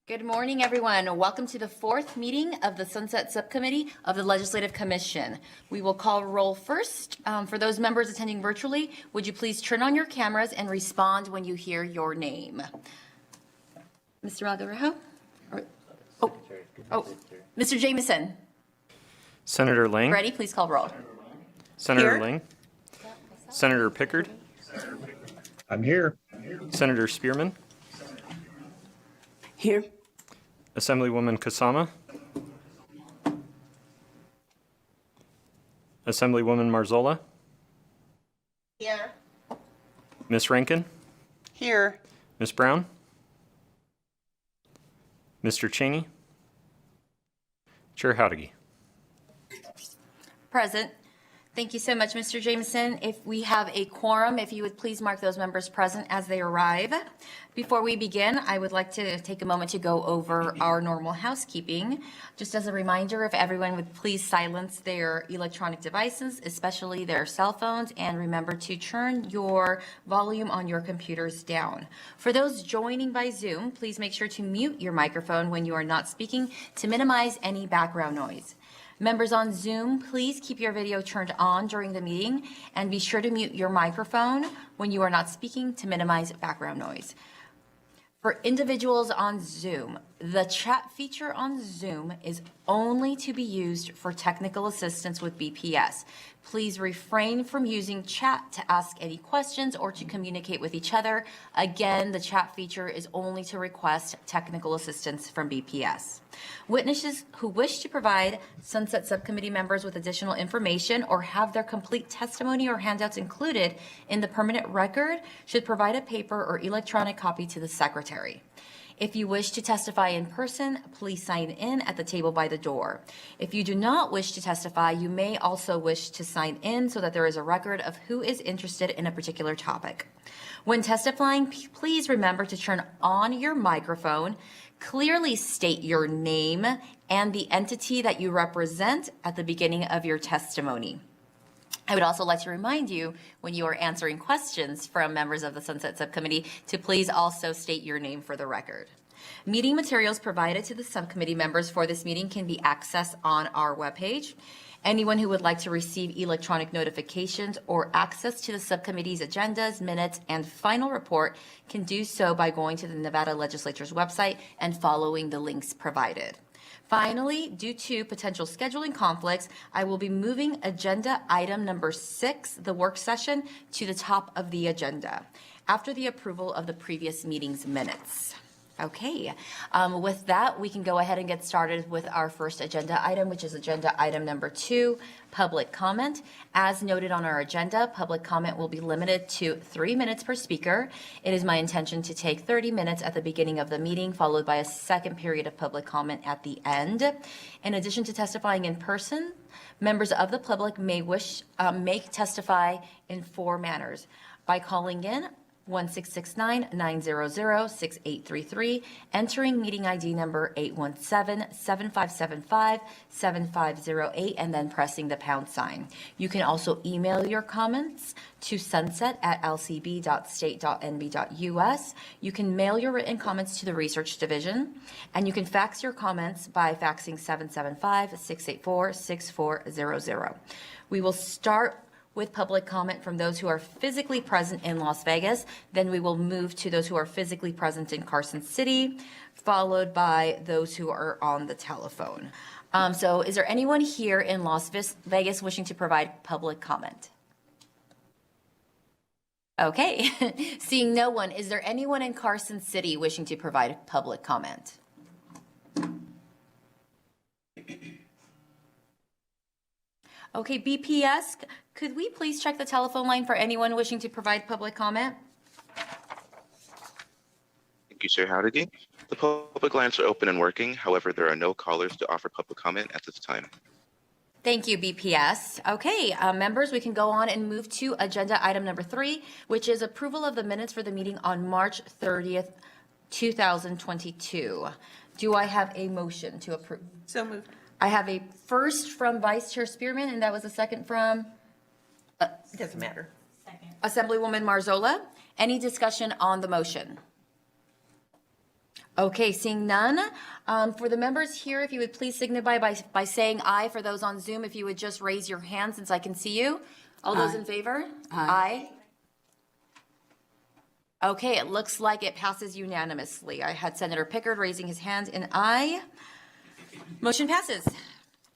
Good morning, everyone. Welcome to the fourth meeting of the Sunset Subcommittee of the Legislative Commission. We will call roll first. For those members attending virtually, would you please turn on your cameras and respond when you hear your name? Mr. Malgarejo? Mr. Jameson. Senator Lang. Ready? Please call roll. Senator Lang. Senator Pickard. I'm here. Senator Spearman. Here. Assemblywoman Kasama. Assemblywoman Marzola. Here. Ms. Rankin. Here. Ms. Brown. Mr. Cheney. Chair Howdigi. Present. Thank you so much, Mr. Jameson. If we have a quorum, if you would please mark those members present as they arrive. Before we begin, I would like to take a moment to go over our normal housekeeping. Just as a reminder, if everyone would please silence their electronic devices, especially their cell phones, and remember to turn your volume on your computers down. For those joining by Zoom, please make sure to mute your microphone when you are not speaking to minimize any background noise. Members on Zoom, please keep your video turned on during the meeting and be sure to mute your microphone when you are not speaking to minimize background noise. For individuals on Zoom, the chat feature on Zoom is only to be used for technical assistance with BPS. Please refrain from using chat to ask any questions or to communicate with each other. Again, the chat feature is only to request technical assistance from BPS. Witnesses who wish to provide Sunset Subcommittee members with additional information or have their complete testimony or handouts included in the permanent record should provide a paper or electronic copy to the secretary. If you wish to testify in person, please sign in at the table by the door. If you do not wish to testify, you may also wish to sign in so that there is a record of who is interested in a particular topic. When testifying, please remember to turn on your microphone, clearly state your name and the entity that you represent at the beginning of your testimony. I would also like to remind you, when you are answering questions from members of the Sunset Subcommittee, to please also state your name for the record. Meeting materials provided to the subcommittee members for this meeting can be accessed on our webpage. Anyone who would like to receive electronic notifications or access to the subcommittee's agendas, minutes, and final report can do so by going to the Nevada Legislature's website and following the links provided. Finally, due to potential scheduling conflicts, I will be moving agenda item number 6, the work session, to the top of the agenda after the approval of the previous meeting's minutes. Okay, with that, we can go ahead and get started with our first agenda item, which is agenda item number 2, public comment. As noted on our agenda, public comment will be limited to 3 minutes per speaker. It is my intention to take 30 minutes at the beginning of the meeting, followed by a second period of public comment at the end. In addition to testifying in person, members of the public may testify in 4 manners: by calling in 1-669-900-6833, entering meeting ID number 817-7575-7508, and then pressing the pound sign. You can also email your comments to sunset@lcb.state.nb.us. You can mail your written comments to the Research Division, and you can fax your comments by faxing 775-684-6400. We will start with public comment from those who are physically present in Las Vegas. Then we will move to those who are physically present in Carson City, followed by those who are on the telephone. So is there anyone here in Las Vegas wishing to provide public comment? Okay, seeing no one, is there anyone in Carson City wishing to provide public comment? Okay, BPS, could we please check the telephone line for anyone wishing to provide public comment? Thank you, Chair Howdigi. The public lines are open and working. However, there are no callers to offer public comment at this time. Thank you, BPS. Okay, members, we can go on and move to agenda item number 3, which is approval of the minutes for the meeting on March 30th, 2022. Do I have a motion to approve? So moved. I have a first from Vice Chair Spearman, and that was a second from It doesn't matter. Assemblywoman Marzola. Any discussion on the motion? Okay, seeing none. For the members here, if you would please signify by saying aye. For those on Zoom, if you would just raise your hand since I can see you. All those in favor? Aye. Okay, it looks like it passes unanimously. I had Senator Pickard raising his hand and aye. Motion passes.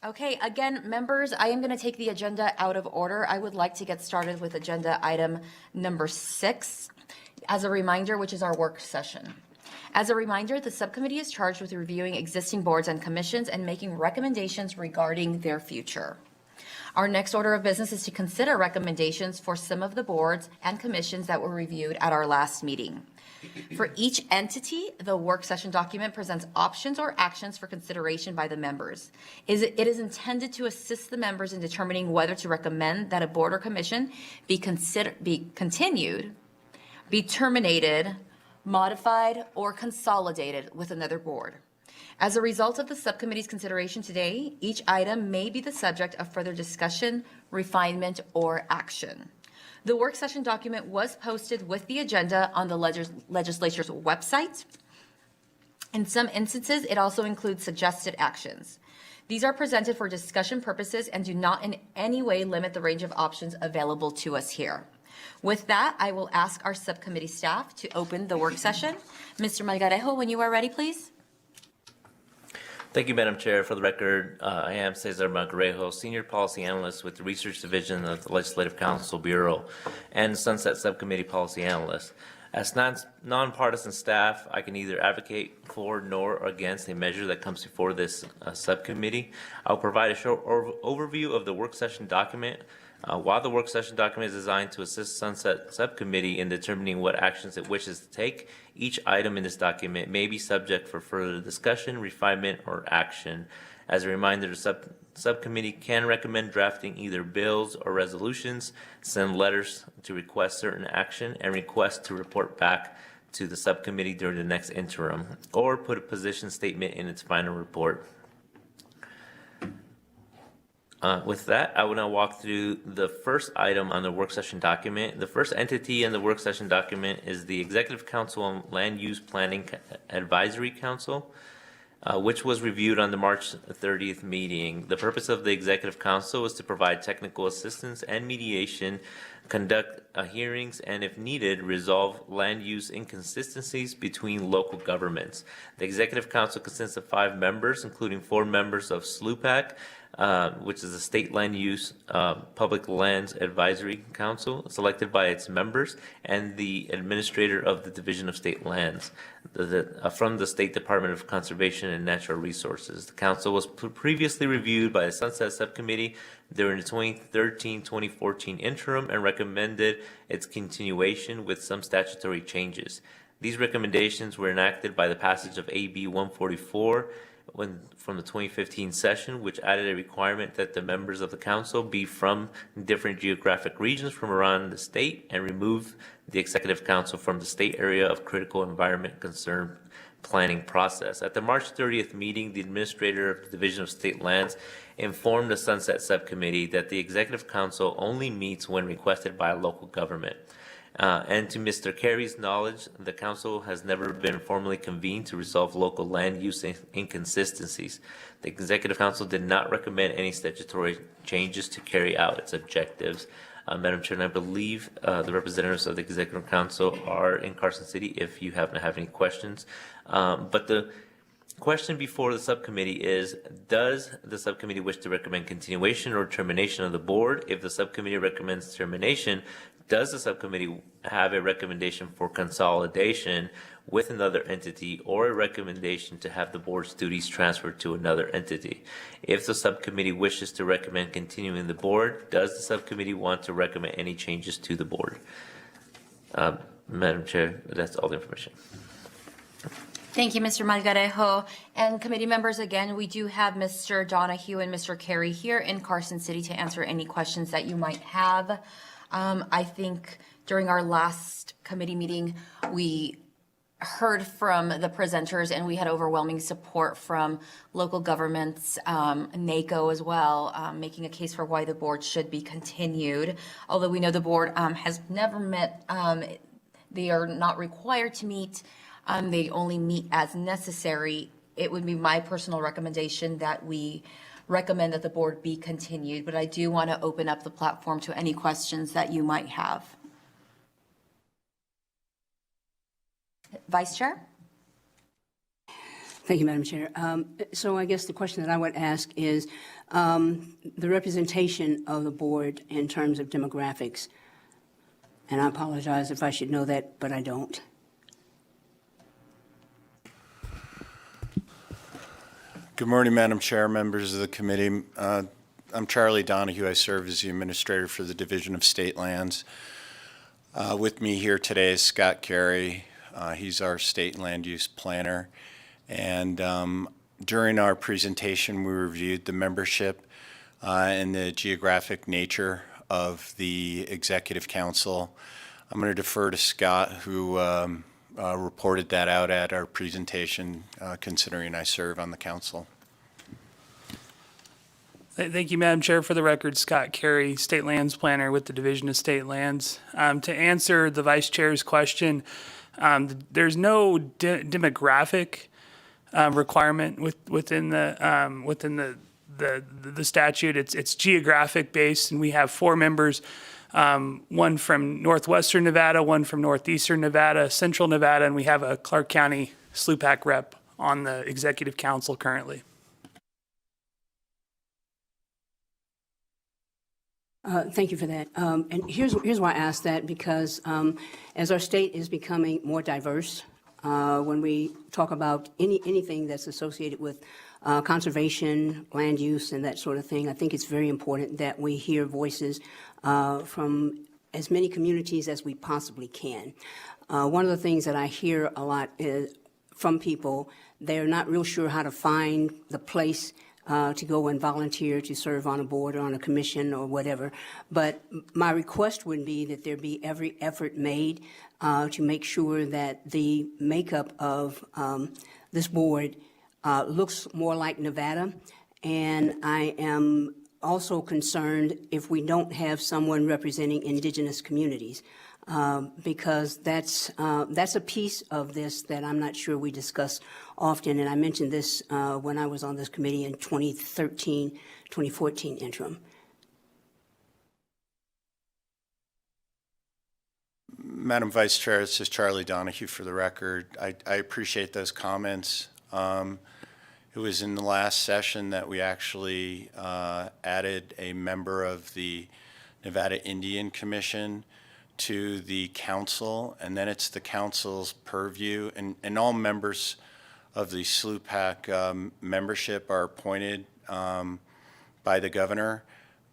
Okay, again, members, I am going to take the agenda out of order. I would like to get started with agenda item number 6 as a reminder, which is our work session. As a reminder, the subcommittee is charged with reviewing existing boards and commissions and making recommendations regarding their future. Our next order of business is to consider recommendations for some of the boards and commissions that were reviewed at our last meeting. For each entity, the work session document presents options or actions for consideration by the members. It is intended to assist the members in determining whether to recommend that a board or commission be continued, be terminated, modified, or consolidated with another board. As a result of the subcommittee's consideration today, each item may be the subject of further discussion, refinement, or action. The work session document was posted with the agenda on the legislature's website. In some instances, it also includes suggested actions. These are presented for discussion purposes and do not in any way limit the range of options available to us here. With that, I will ask our subcommittee staff to open the work session. Mr. Malgarejo, when you are ready, please. Thank you, Madam Chair. For the record, I am Cesar Malgarejo, Senior Policy Analyst with the Research Division of the Legislative Council Bureau and Sunset Subcommittee Policy Analyst. As nonpartisan staff, I can neither advocate for nor against a measure that comes before this subcommittee. I'll provide a short overview of the work session document. While the work session document is designed to assist Sunset Subcommittee in determining what actions it wishes to take, each item in this document may be subject for further discussion, refinement, or action. As a reminder, the subcommittee can recommend drafting either bills or resolutions, send letters to request certain action, and request to report back to the subcommittee during the next interim, or put a position statement in its final report. With that, I will now walk through the first item on the work session document. The first entity in the work session document is the Executive Council on Land Use Planning Advisory Council, which was reviewed on the March 30th meeting. The purpose of the Executive Council is to provide technical assistance and mediation, conduct hearings, and if needed, resolve land use inconsistencies between local governments. The Executive Council consists of 5 members, including 4 members of SLUPAC, which is the State Land Use Public Lands Advisory Council, selected by its members, and the Administrator of the Division of State Lands from the State Department of Conservation and Natural Resources. The Council was previously reviewed by the Sunset Subcommittee during the 2013-2014 interim and recommended its continuation with some statutory changes. These recommendations were enacted by the passage of AB 144 from the 2015 session, which added a requirement that the members of the council be from different geographic regions from around the state and remove the executive council from the state area of critical environment concern planning process. At the March 30th meeting, the administrator of the Division of State Lands informed the Sunset Subcommittee that the executive council only meets when requested by a local government. And to Mr. Carey's knowledge, the council has never been formally convened to resolve local land use inconsistencies. The executive council did not recommend any statutory changes to carry out its objectives. Madam Chair, and I believe the representatives of the executive council are in Carson City if you happen to have any questions. But the question before the subcommittee is, does the subcommittee wish to recommend continuation or termination of the board? If the subcommittee recommends termination, does the subcommittee have a recommendation for consolidation with another entity or a recommendation to have the board's duties transferred to another entity? If the subcommittee wishes to recommend continuing the board, does the subcommittee want to recommend any changes to the board? Madam Chair, that's all the information. Thank you, Mr. Malgarejo. And committee members, again, we do have Mr. Donahue and Mr. Carey here in Carson City to answer any questions that you might have. I think during our last committee meeting, we heard from the presenters and we had overwhelming support from local governments, NACO as well, making a case for why the board should be continued. Although we know the board has never met, they are not required to meet They only meet as necessary. It would be my personal recommendation that we recommend that the board be continued, but I do want to open up the platform to any questions that you might have. Vice Chair? Thank you, Madam Chair. So I guess the question that I would ask is the representation of the board in terms of demographics. And I apologize if I should know that, but I don't. Good morning, Madam Chair, members of the committee. I'm Charlie Donahue. I serve as the administrator for the Division of State Lands. With me here today is Scott Carey. He's our state land use planner. And during our presentation, we reviewed the membership and the geographic nature of the Executive Council. I'm going to defer to Scott, who reported that out at our presentation, considering I serve on the council. Thank you, Madam Chair. For the record, Scott Carey, State Lands Planner with the Division of State Lands. To answer the Vice Chair's question, there's no demographic requirement within the statute. It's geographic based, and we have 4 members, one from northwestern Nevada, one from northeastern Nevada, central Nevada, and we have a Clark County SLUPAC rep on the Executive Council currently. Thank you for that. And here's why I asked that, because as our state is becoming more diverse, when we talk about anything that's associated with conservation, land use, and that sort of thing, I think it's very important that we hear voices from as many communities as we possibly can. One of the things that I hear a lot is from people, they're not real sure how to find the place to go and volunteer to serve on a board or on a commission or whatever. But my request would be that there be every effort made to make sure that the makeup of this board looks more like Nevada. And I am also concerned if we don't have someone representing indigenous communities, because that's a piece of this that I'm not sure we discuss often. And I mentioned this when I was on this committee in 2013, 2014 interim. Madam Vice Chair, this is Charlie Donahue for the record. I appreciate those comments. It was in the last session that we actually added a member of the Nevada Indian Commission to the council, and then it's the council's purview, and all members of the SLUPAC membership are appointed by the governor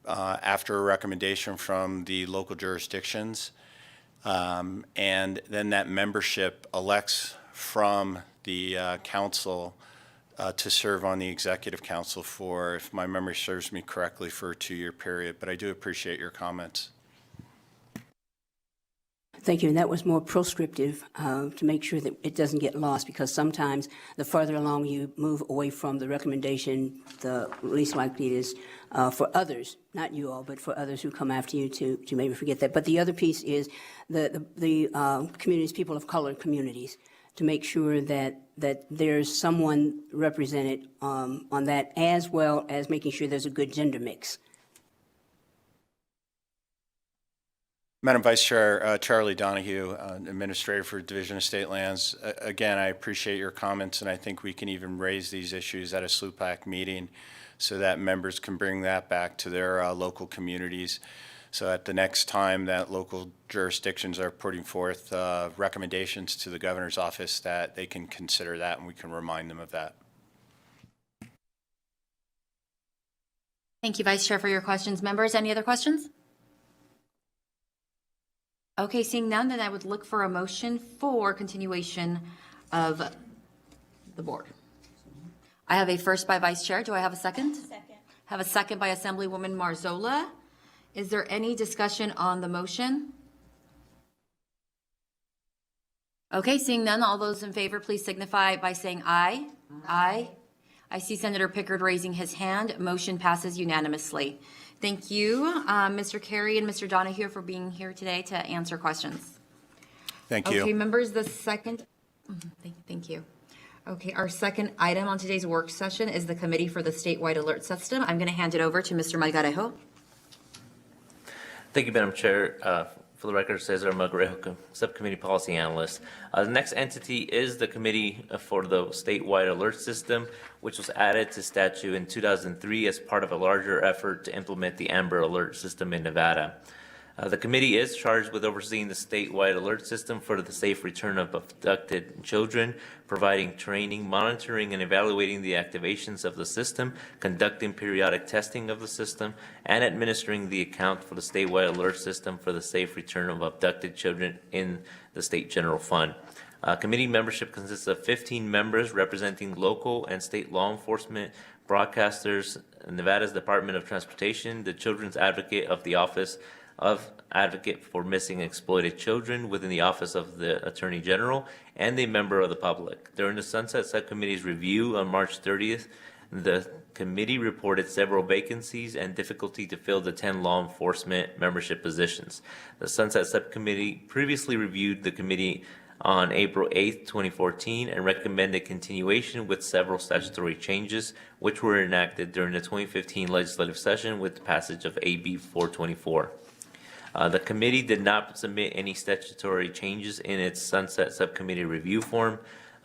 after a recommendation from the local jurisdictions. And then that membership elects from the council to serve on the Executive Council for, if my memory serves me correctly, for a 2-year period. But I do appreciate your comments. Thank you. And that was more proscriptive to make sure that it doesn't get lost, because sometimes the further along you move away from the recommendation, the least likely it is for others, not you all, but for others who come after you to maybe forget that. But the other piece is the communities, people of color communities, to make sure that there's someone represented on that, as well as making sure there's a good gender mix. Madam Vice Chair, Charlie Donahue, Administrator for Division of State Lands. Again, I appreciate your comments, and I think we can even raise these issues at a SLUPAC meeting so that members can bring that back to their local communities. So at the next time that local jurisdictions are putting forth recommendations to the governor's office, that they can consider that and we can remind them of that. Thank you, Vice Chair, for your questions. Members, any other questions? Okay, seeing none, then I would look for a motion for continuation of the board. I have a first by Vice Chair. Do I have a second? Second. Have a second by Assemblywoman Marzola. Is there any discussion on the motion? Okay, seeing none, all those in favor, please signify by saying aye. Aye. I see Senator Pickard raising his hand. Motion passes unanimously. Thank you, Mr. Carey and Mr. Donahue, for being here today to answer questions. Thank you. Okay, members, the second Thank you. Okay, our second item on today's work session is the Committee for the Statewide Alert System. I'm going to hand it over to Mr. Malgarejo. Thank you, Madam Chair. For the record, Cesar Malgarejo, Subcommittee Policy Analyst. The next entity is the Committee for the Statewide Alert System, which was added to statute in 2003 as part of a larger effort to implement the Amber Alert System in Nevada. The committee is charged with overseeing the statewide alert system for the safe return of abducted children, providing training, monitoring, and evaluating the activations of the system, conducting periodic testing of the system, and administering the account for the statewide alert system for the safe return of abducted children in the state general fund. Committee membership consists of 15 members representing local and state law enforcement, broadcasters, Nevada's Department of Transportation, the Children's Advocate of the Office of Advocate for Missing and Exploited Children within the Office of the Attorney General, and a member of the public. During the Sunset Subcommittee's review on March 30th, the committee reported several vacancies and difficulty to fill the 10 law enforcement membership positions. The Sunset Subcommittee previously reviewed the committee on April 8th, 2014, and recommended continuation with several statutory changes, which were enacted during the 2015 legislative session with the passage of AB 424. The committee did not submit any statutory changes in its Sunset Subcommittee review form.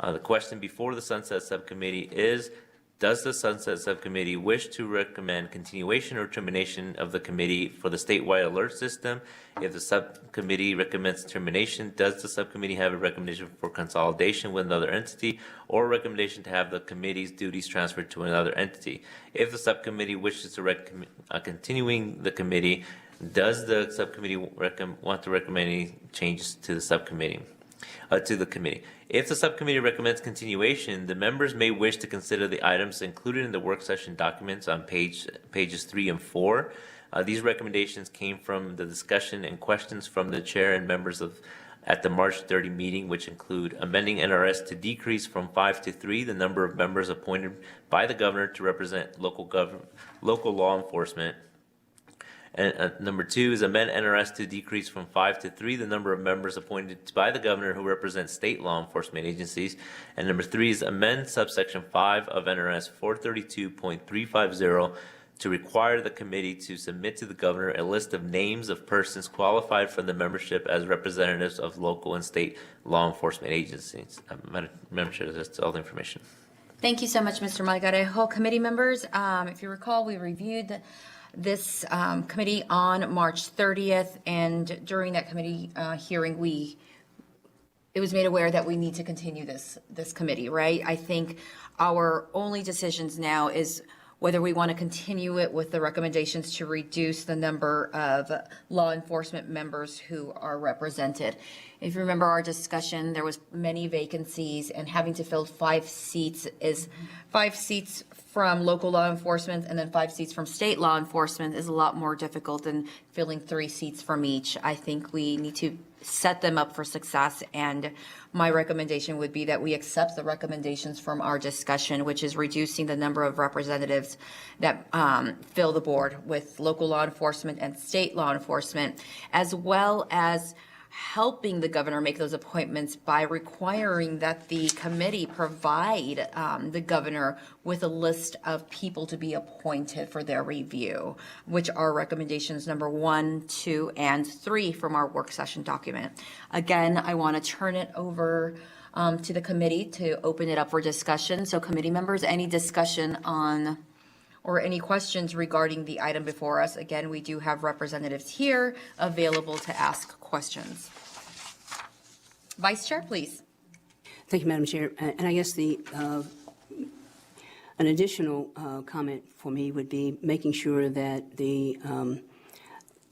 The question before the Sunset Subcommittee is, does the Sunset Subcommittee wish to recommend continuation or termination of the Committee for the Statewide Alert System? If the subcommittee recommends termination, does the subcommittee have a recommendation for consolidation with another entity or a recommendation to have the committee's duties transferred to another entity? If the subcommittee wishes to recommend continuing the committee, does the subcommittee want to recommend any changes to the subcommittee, to the committee? If the subcommittee recommends continuation, the members may wish to consider the items included in the work session documents on pages 3 and 4. These recommendations came from the discussion and questions from the chair and members at the March 30 meeting, which include amending NRS to decrease from 5 to 3 the number of members appointed by the governor to represent local law enforcement. And number 2 is amend NRS to decrease from 5 to 3 the number of members appointed by the governor who represent state law enforcement agencies. And number 3 is amend subsection 5 of NRS 432.350 to require the committee to submit to the governor a list of names of persons qualified for the membership as representatives of local and state law enforcement agencies. Madam Chair, that's all the information. Thank you so much, Mr. Malgarejo. Committee members, if you recall, we reviewed this committee on March 30th, and during that committee hearing, it was made aware that we need to continue this committee, right? I think our only decisions now is whether we want to continue it with the recommendations to reduce the number of law enforcement members who are represented. If you remember our discussion, there was many vacancies, and having to fill 5 seats is 5 seats from local law enforcement and then 5 seats from state law enforcement is a lot more difficult than filling 3 seats from each. I think we need to set them up for success, and my recommendation would be that we accept the recommendations from our discussion, which is reducing the number of representatives that fill the board with local law enforcement and state law enforcement, as well as helping the governor make those appointments by requiring that the committee provide the governor with a list of people to be appointed for their review, which are recommendations number 1, 2, and 3 from our work session document. Again, I want to turn it over to the committee to open it up for discussion. So committee members, any discussion on or any questions regarding the item before us? Again, we do have representatives here available to ask questions. Vice Chair, please. Thank you, Madam Chair. And I guess an additional comment for me would be making sure that the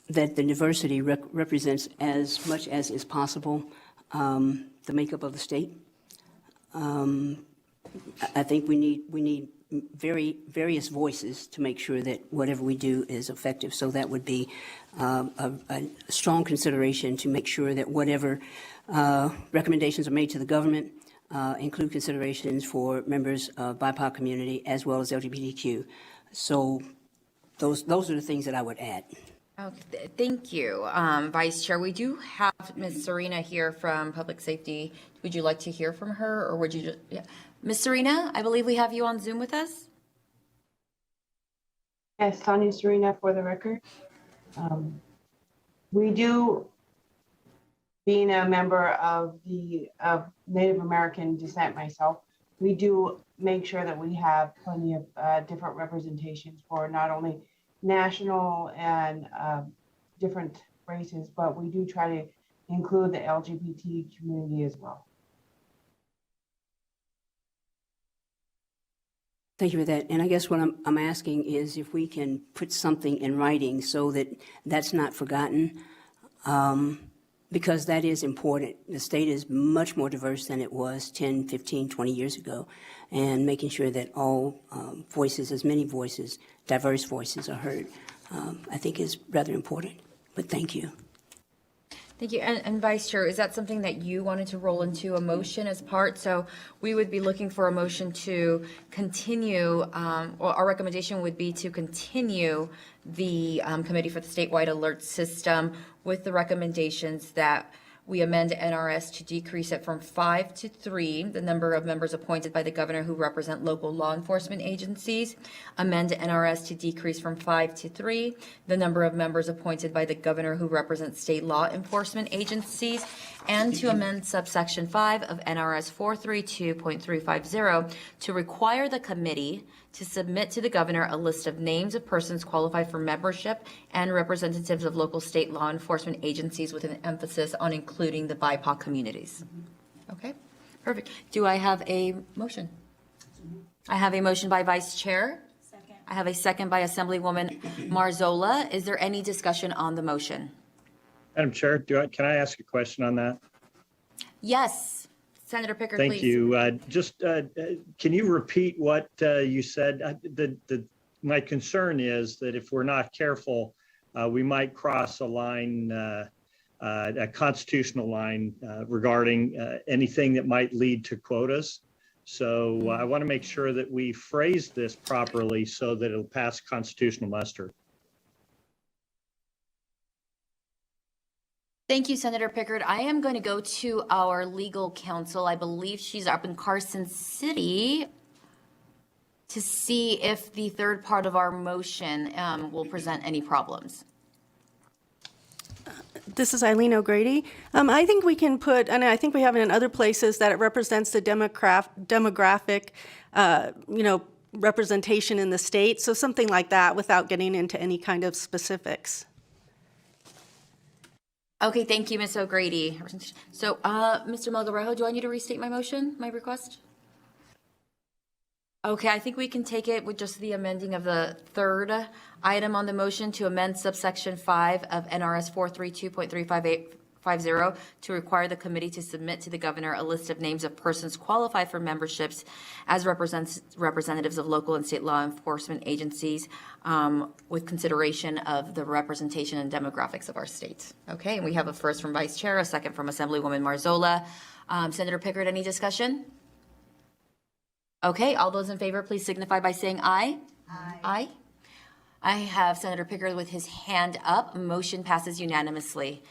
diversity represents as much as is possible the makeup of the state. I think we need various voices to make sure that whatever we do is effective. So that would be a strong consideration to make sure that whatever recommendations are made to the government include considerations for members of BIPOC community as well as LGBTQ. So those are the things that I would add. Okay, thank you, Vice Chair. We do have Ms. Serena here from Public Safety. Would you like to hear from her, or would you just, yeah. Ms. Serena, I believe we have you on Zoom with us. Yes, Tanya Serena for the record. We do, being a member of Native American descent myself, we do make sure that we have plenty of different representations for not only national and different races, but we do try to include the LGBT community as well. Thank you for that. And I guess what I'm asking is if we can put something in writing so that that's not forgotten, because that is important. The state is much more diverse than it was 10, 15, 20 years ago, and making sure that all voices, as many voices, diverse voices are heard, I think is rather important. But thank you. Thank you. And Vice Chair, is that something that you wanted to roll into a motion as part? So we would be looking for a motion to continue, or our recommendation would be to continue the Committee for the Statewide Alert System with the recommendations that we amend NRS to decrease it from 5 to 3, the number of members appointed by the governor who represent local law enforcement agencies. Amend NRS to decrease from 5 to 3, the number of members appointed by the governor who represent state law enforcement agencies. And to amend subsection 5 of NRS 432.350 to require the committee to submit to the governor a list of names of persons qualified for membership and representatives of local state law enforcement agencies with an emphasis on including the BIPOC communities. Okay, perfect. Do I have a motion? I have a motion by Vice Chair. Second. I have a second by Assemblywoman Marzola. Is there any discussion on the motion? Madam Chair, can I ask a question on that? Yes. Senator Pickard, Thank please. you. Can you repeat what you said? My concern is that if we're not careful, we might cross a line, a constitutional line regarding anything that might lead to quotas. So I want to make sure that we phrase this properly so that it'll pass constitutional muster. Thank you, Senator Pickard. I am going to go to our legal counsel. I believe she's up in Carson City to see if the third part of our motion will present any problems. This is Eileen O'Grady. I think we can put, and I think we have it in other places, that it represents the demographic, representation in the state. So something like that without getting into any kind of specifics. Okay, thank you, Ms. O'Grady. So, Mr. Melgarejo, do I need to restate my motion, my request? Okay, I think we can take it with just the amending of the third item on the motion to amend subsection 5 of NRS 432.350 to require the committee to submit to the governor a list of names of persons qualified for memberships as representatives of local and state law enforcement agencies with consideration of the representation and demographics of our state. Okay, and we have a first from Vice Chair, a second from Assemblywoman Marzola. Senator Pickard, any discussion? Okay, all those in favor, please signify by saying aye. Aye. Aye. I have Senator Pickard with his hand up. Motion passes unanimously.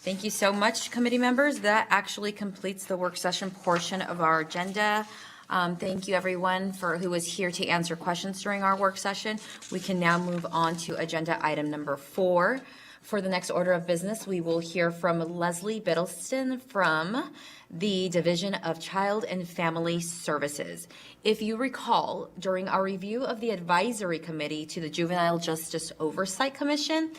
Thank you so much, committee members. That actually completes the work session portion of our agenda. Thank you, everyone, who was here to answer questions during our work session. We can now move on to agenda item number 4. For the next order of business, we will hear from Leslie Biddleston from the Division of Child and Family Services. If you recall, during our review of the advisory committee to the Juvenile Justice Oversight Commission,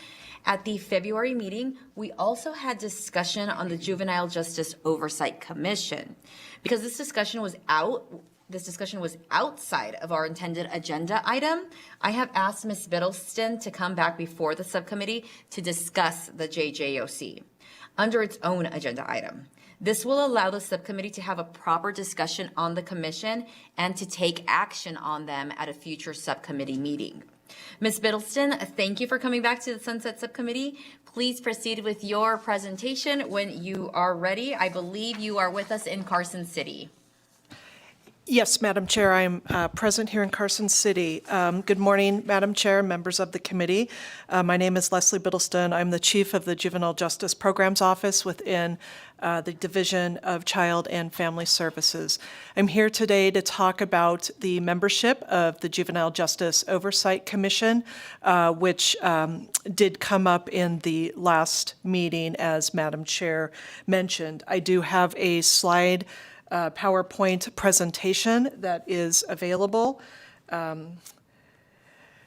at the February meeting, we also had discussion on the Juvenile Justice Oversight Commission. Because this discussion was outside of our intended agenda item, I have asked Ms. Biddleston to come back before the subcommittee to discuss the JJOC under its own agenda item. This will allow the subcommittee to have a proper discussion on the commission and to take action on them at a future subcommittee meeting. Ms. Biddleston, thank you for coming back to the Sunset Subcommittee. Please proceed with your presentation when you are ready. I believe you are with us in Carson City. Yes, Madam Chair, I'm present here in Carson City. Good morning, Madam Chair, members of the committee. My name is Leslie Biddleston. I'm the Chief of the Juvenile Justice Programs Office within the Division of Child and Family Services. I'm here today to talk about the membership of the Juvenile Justice Oversight Commission, which did come up in the last meeting, as Madam Chair mentioned. I do have a slide PowerPoint presentation that is available.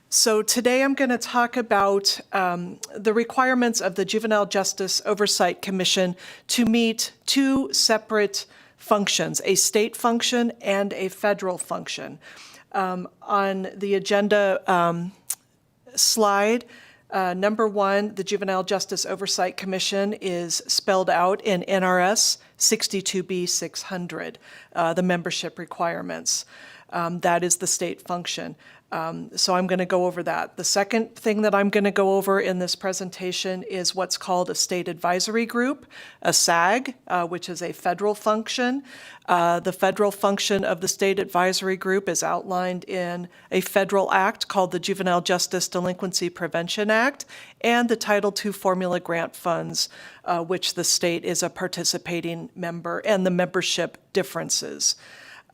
So today I'm going to talk about the requirements of the Juvenile Justice Oversight Commission to meet two separate functions, a state function and a federal function. On the agenda slide, number one, the Juvenile Justice Oversight Commission is spelled out in NRS 62B 600, the membership requirements. That is the state function. So I'm going to go over that. The second thing that I'm going to go over in this presentation is what's called a state advisory group, a SAG, which is a federal function. The federal function of the state advisory group is outlined in a federal act called the Juvenile Justice Delinquency Prevention Act and the Title II formula grant funds, which the state is a participating member, and the membership differences.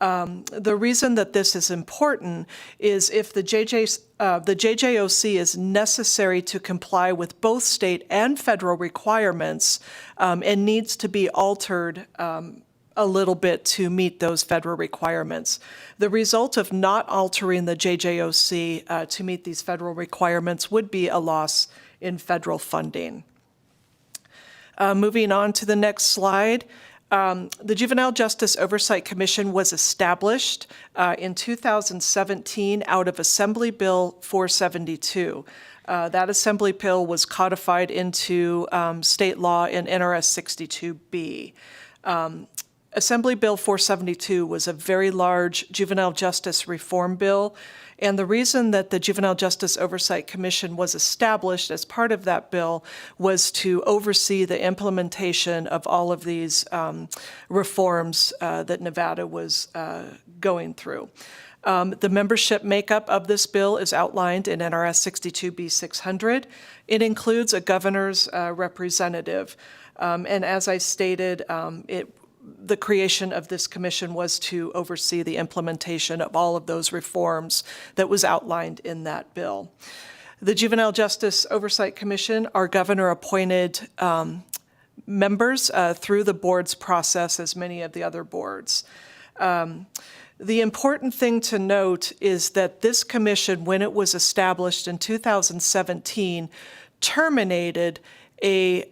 The reason that this is important is if the JJOC is necessary to comply with both state and federal requirements and needs to be altered a little bit to meet those federal requirements. The result of not altering the JJOC to meet these federal requirements would be a loss in federal funding. Moving on to the next slide. The Juvenile Justice Oversight Commission was established in 2017 out of Assembly Bill 472. That Assembly Bill was codified into state law in NRS 62B. Assembly Bill 472 was a very large juvenile justice reform bill, and the reason that the Juvenile Justice Oversight Commission was established as part of that bill was to oversee the implementation of all of these reforms that Nevada was going through. The membership makeup of this bill is outlined in NRS 62B 600. It includes a governor's representative, and as I stated, the creation of this commission was to oversee the implementation of all of those reforms that was outlined in that bill. The Juvenile Justice Oversight Commission are governor-appointed members through the board's process, as many of the other boards. The important thing to note is that this commission, when it was established in 2017, terminated a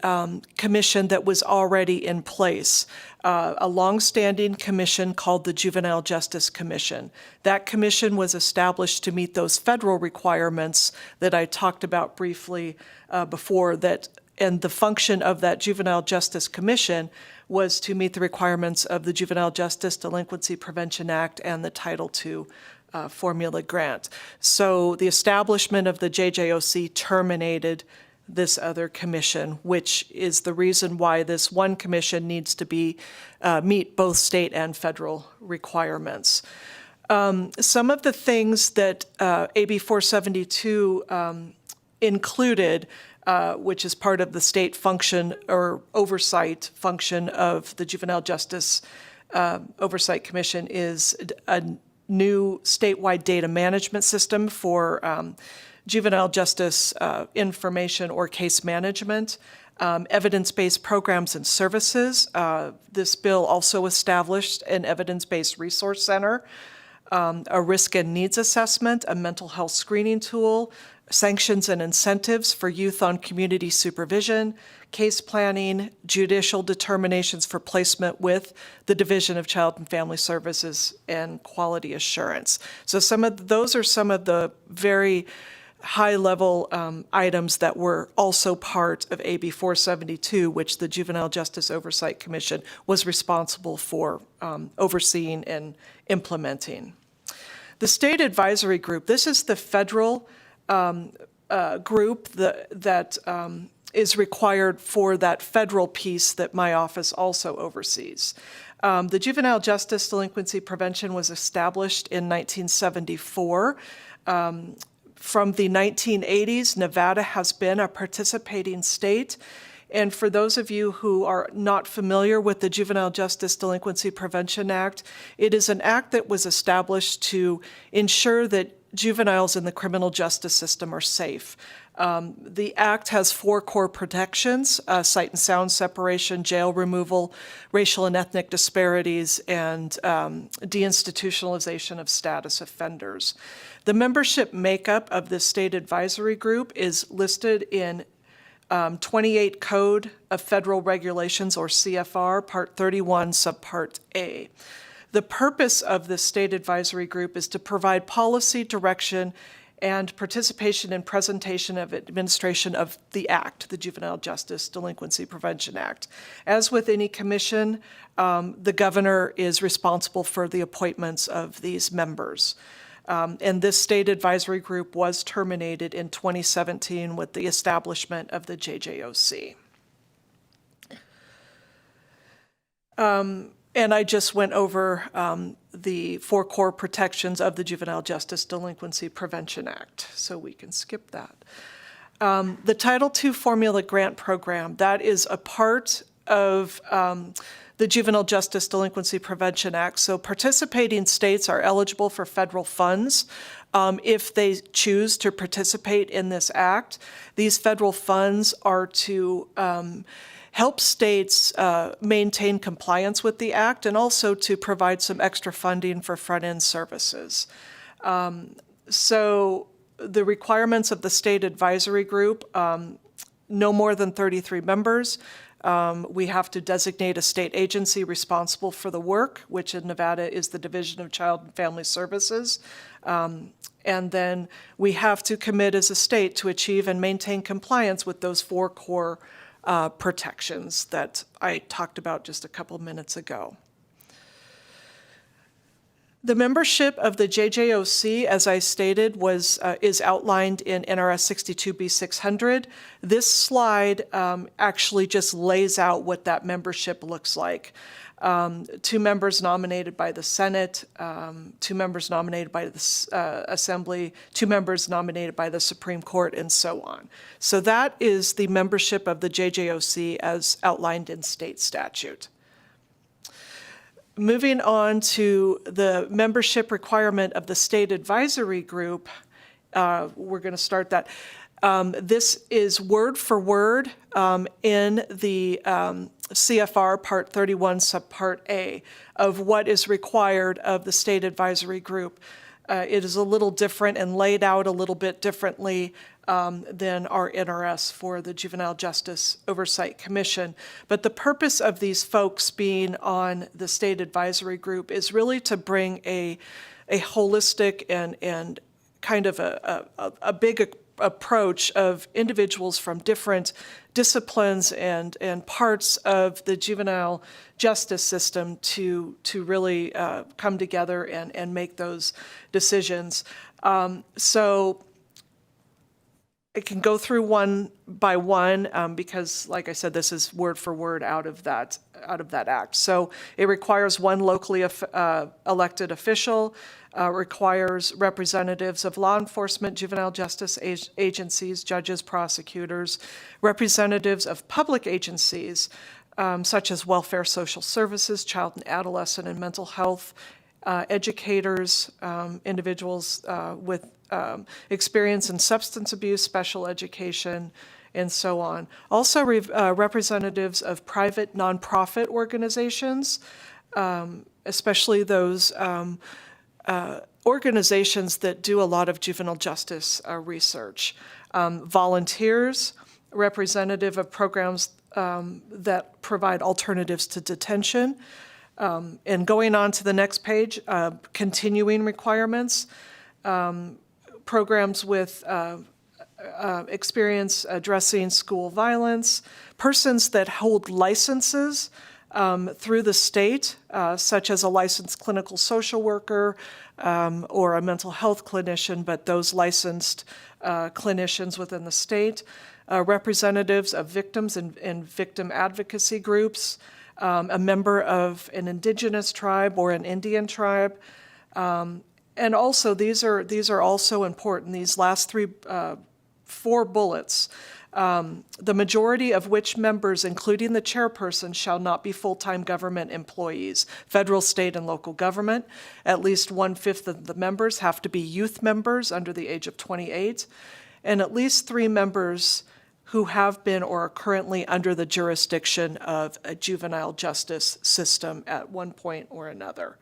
commission that was already in place, a longstanding commission called the Juvenile Justice Commission. That commission was established to meet those federal requirements that I talked about briefly before, and the function of that Juvenile Justice Commission was to meet the requirements of the Juvenile Justice Delinquency Prevention Act and the Title II formula grant. So the establishment of the JJOC terminated this other commission, which is the reason why this one commission needs to meet both state and federal requirements. Some of the things that AB 472 included, which is part of the state function or oversight function of the Juvenile Justice Oversight Commission, is a new statewide data management system for juvenile justice information or case management, evidence-based programs and services. This bill also established an evidence-based resource center, a risk and needs assessment, a mental health screening tool, sanctions and incentives for youth on community supervision, case planning, judicial determinations for placement with the Division of Child and Family Services, and quality assurance. So those are some of the very high-level items that were also part of AB 472, which the Juvenile Justice Oversight Commission was responsible for overseeing and implementing. The State Advisory Group, this is the federal group that is required for that federal piece that my office also oversees. The Juvenile Justice Delinquency Prevention was established in 1974. From the 1980s, Nevada has been a participating state. And for those of you who are not familiar with the Juvenile Justice Delinquency Prevention Act, it is an act that was established to ensure that juveniles in the criminal justice system are safe. The act has 4 core protections: sight and sound separation, jail removal, racial and ethnic disparities, and deinstitutionalization of status offenders. The membership makeup of the state advisory group is listed in 28 Code of Federal Regulations, or CFR, Part 31, Subpart A. The purpose of the state advisory group is to provide policy direction and participation in presentation of administration of the Act, the Juvenile Justice Delinquency Prevention Act. As with any commission, the governor is responsible for the appointments of these members. And this state advisory group was terminated in 2017 with the establishment of the JJOC. And I just went over the 4 core protections of the Juvenile Justice Delinquency Prevention Act, so we can skip that. The Title II Formula Grant Program, that is a part of the Juvenile Justice Delinquency Prevention Act. So participating states are eligible for federal funds if they choose to participate in this act. These federal funds are to help states maintain compliance with the act, and also to provide some extra funding for front-end services. So the requirements of the state advisory group, no more than 33 members. We have to designate a state agency responsible for the work, which in Nevada is the Division of Child and Family Services. And then we have to commit as a state to achieve and maintain compliance with those 4 core protections that I talked about just a couple minutes ago. The membership of the JJOC, as I stated, is outlined in NRS 62B600. This slide actually just lays out what that membership looks like. 2 members nominated by the Senate, 2 members nominated by the Assembly, 2 members nominated by the Supreme Court, and so on. So that is the membership of the JJOC as outlined in state statute. Moving on to the membership requirement of the state advisory group, we're going to start that. This is word for word in the CFR Part 31, Subpart A, of what is required of the state advisory group. It is a little different and laid out a little bit differently than our NRS for the Juvenile Justice Oversight Commission. But the purpose of these folks being on the state advisory group is really to bring a holistic and kind of a big approach of individuals from different disciplines and parts of the juvenile justice system to really come together and make those decisions. So I can go through one by one because, like I said, this is word for word out of that act. So it requires 1 locally elected official, requires representatives of law enforcement, juvenile justice agencies, judges, prosecutors, representatives of public agencies such as welfare, social services, child and adolescent and mental health, educators, individuals with experience in substance abuse, special education, and so on. Also representatives of private nonprofit organizations, especially those organizations that do a lot of juvenile justice research. Volunteers, representative of programs that provide alternatives to detention. And going on to the next page, continuing requirements, programs with experience addressing school violence, persons that hold licenses through the state, such as a licensed clinical social worker or a mental health clinician, but those licensed clinicians within the state, representatives of victims and victim advocacy groups, a member of an indigenous tribe or an Indian tribe. And also, these are also important, these last four bullets. The majority of which members, including the chairperson, shall not be full-time government employees, federal, state, and local government. At least 1/5 of the members have to be youth members under the age of 28, and at least 3 members who have been or are currently under the jurisdiction of a juvenile justice system at one point or another.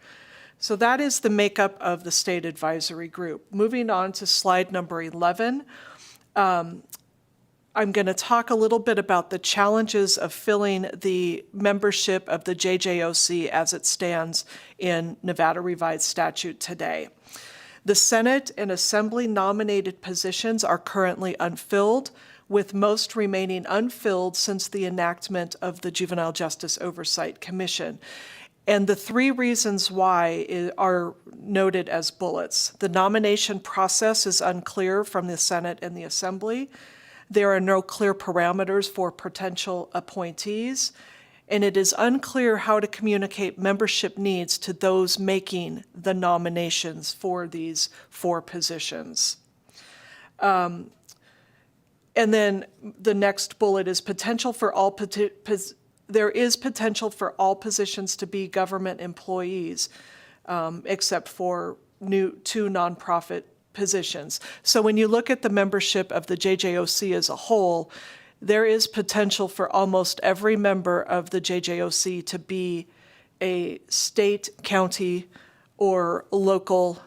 So that is the makeup of the state advisory group. Moving on to slide number 11. I'm going to talk a little bit about the challenges of filling the membership of the JJOC as it stands in Nevada Revised Statute today. The Senate and Assembly nominated positions are currently unfilled, with most remaining unfilled since the enactment of the Juvenile Justice Oversight Commission. And the 3 reasons why are noted as bullets. The nomination process is unclear from the Senate and the Assembly. There are no clear parameters for potential appointees, and it is unclear how to communicate membership needs to those making the nominations for these 4 positions. And then the next bullet is potential for all there is potential for all positions to be government employees, except for 2 nonprofit positions. So when you look at the membership of the JJOC as a whole, there is potential for almost every member of the JJOC to be a state, county, or local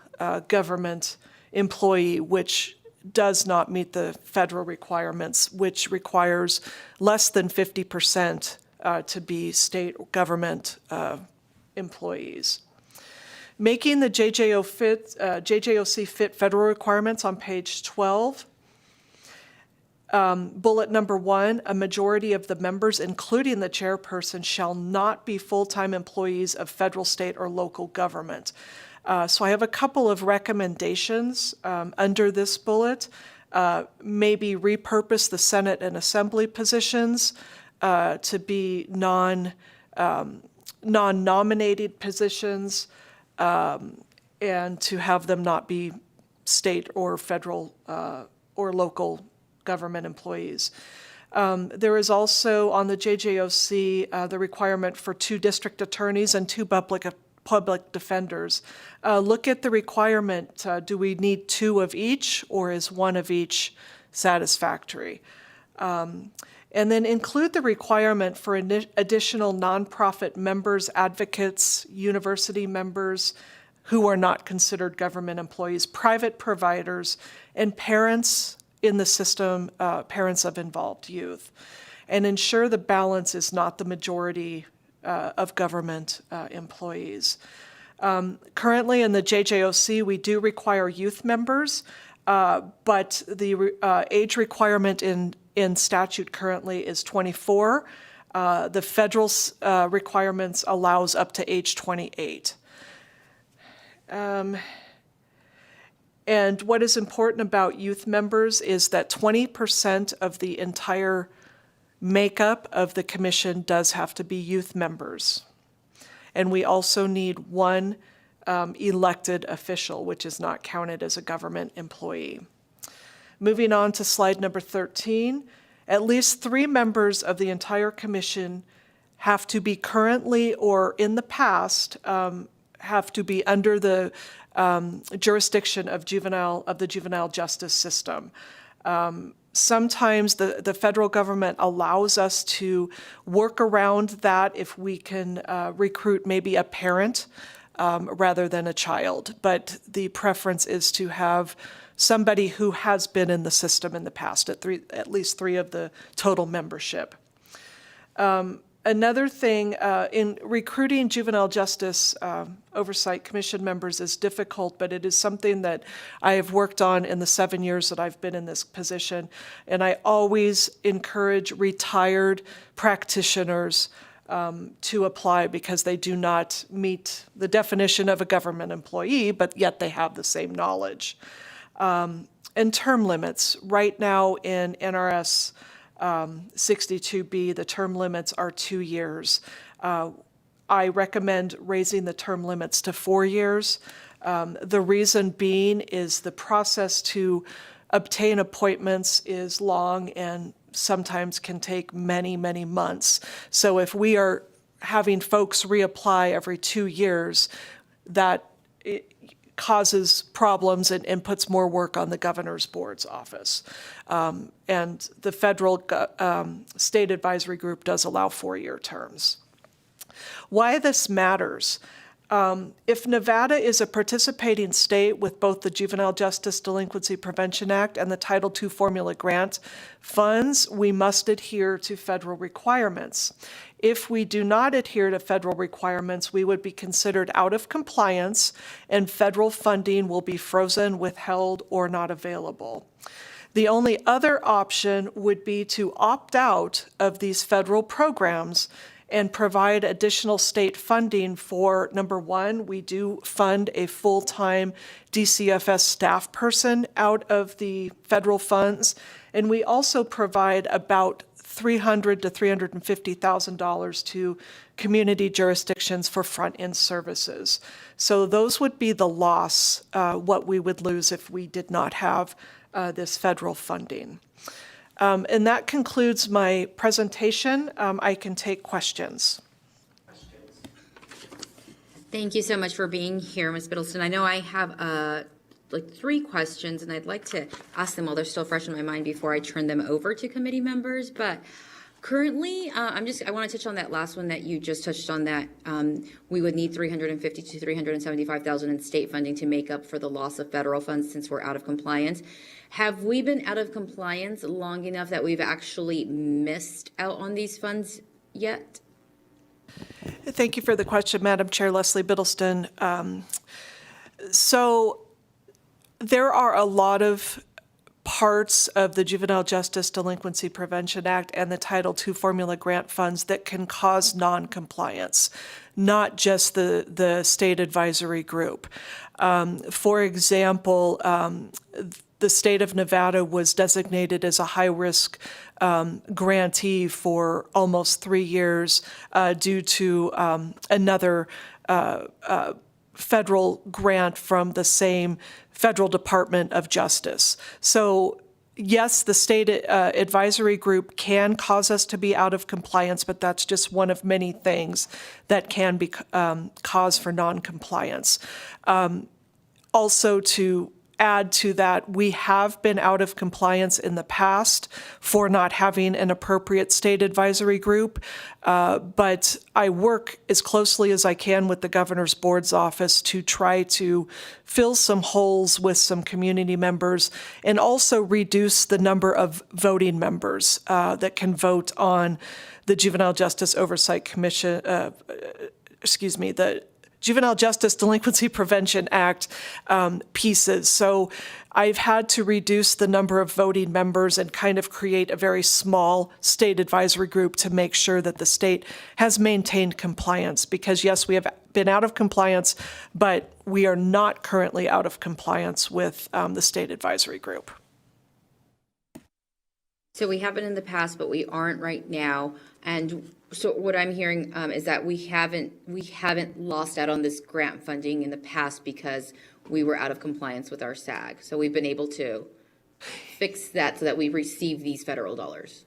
government employee, which does not meet the federal requirements, which requires less than 50% to be state government employees. Making the JJOC fit federal requirements on page 12. Bullet number 1, a majority of the members, including the chairperson, shall not be full-time employees of federal, state, or local government. So I have a couple of recommendations under this bullet. Maybe repurpose the Senate and Assembly positions to be non-nominated positions, and to have them not be state or federal or local government employees. There is also on the JJOC the requirement for 2 district attorneys and 2 public defenders. Look at the requirement. Do we need 2 of each, or is 1 of each satisfactory? And then include the requirement for additional nonprofit members, advocates, university members who are not considered government employees, private providers, and parents in the system, parents of involved youth. And ensure the balance is not the majority of government employees. Currently in the JJOC, we do require youth members, but the age requirement in statute currently is 24. The federal requirements allows up to age 28. And what is important about youth members is that 20% of the entire makeup of the commission does have to be youth members. And we also need 1 elected official, which is not counted as a government employee. Moving on to slide number 13, at least 3 members of the entire commission have to be currently or in the past have to be under the jurisdiction of the juvenile justice system. Sometimes the federal government allows us to work around that if we can recruit maybe a parent rather than a child. But the preference is to have somebody who has been in the system in the past, at least 3 of the total membership. Another thing, in recruiting juvenile justice oversight commission members is difficult, but it is something that I have worked on in the 7 years that I've been in this position. And I always encourage retired practitioners to apply because they do not meet the definition of a government employee, but yet they have the same knowledge. And term limits. Right now in NRS 62B, the term limits are 2 years. I recommend raising the term limits to 4 years. The reason being is the process to obtain appointments is long and sometimes can take many, many months. So if we are having folks reapply every 2 years, that causes problems and puts more work on the governor's board's office. And the federal state advisory group does allow 4-year terms. Why this matters. If Nevada is a participating state with both the Juvenile Justice Delinquency Prevention Act and the Title II formula grant funds, we must adhere to federal requirements. If we do not adhere to federal requirements, we would be considered out of compliance and federal funding will be frozen, withheld, or not available. The only other option would be to opt out of these federal programs and provide additional state funding for, number one, we do fund a full-time DCFS staff person out of the federal funds, and we also provide about $300,000 to $350,000 to community jurisdictions for front-end services. So those would be the loss, what we would lose if we did not have this federal funding. And that concludes my presentation. I can take questions. Thank you so much for being here, Ms. Biddleston. I know I have like 3 questions, and I'd like to ask them while they're still fresh in my mind before I turn them over to committee members. But currently, I want to touch on that last one that you just touched on, that we would need $350,000 to $375,000 in state funding to make up for the loss of federal funds since we're out of compliance. Have we been out of compliance long enough that we've actually missed out on these funds yet? Thank you for the question, Madam Chair. Leslie Biddleston. So there are a lot of parts of the Juvenile Justice Delinquency Prevention Act and the Title II formula grant funds that can cause non-compliance, not just the state advisory group. For example, the state of Nevada was designated as a high-risk grantee for almost 3 years due to another federal grant from the same federal Department of Justice. So yes, the state advisory group can cause us to be out of compliance, but that's just one of many things that can be cause for non-compliance. Also, to add to that, we have been out of compliance in the past for not having an appropriate state advisory group, but I work as closely as I can with the governor's board's office to try to fill some holes with some community members and also reduce the number of voting members that can vote on the Juvenile Justice Oversight Commission, the Juvenile Justice Delinquency Prevention Act pieces. So I've had to reduce the number of voting members and kind of create a very small state advisory group to make sure that the state has maintained compliance. Because yes, we have been out of compliance, but we are not currently out of compliance with the state advisory group. So we have been in the past, but we aren't right now. And so what I'm hearing is that we haven't lost out on this grant funding in the past because we were out of compliance with our SAG. So we've been able to fix that so that we receive these federal dollars.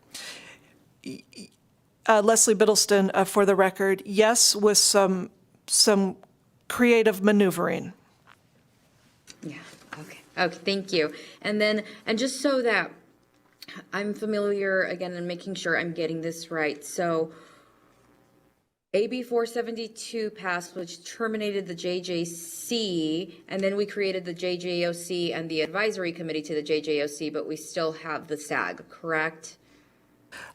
Leslie Biddleston, for the record, yes, with some creative maneuvering. Yeah. Okay. Okay. Thank you. And just so that I'm familiar again and making sure I'm getting this right. So AB 472 passed, which terminated the JJC, and then we created the JJOC and the advisory committee to the JJOC, but we still have the SAG, correct?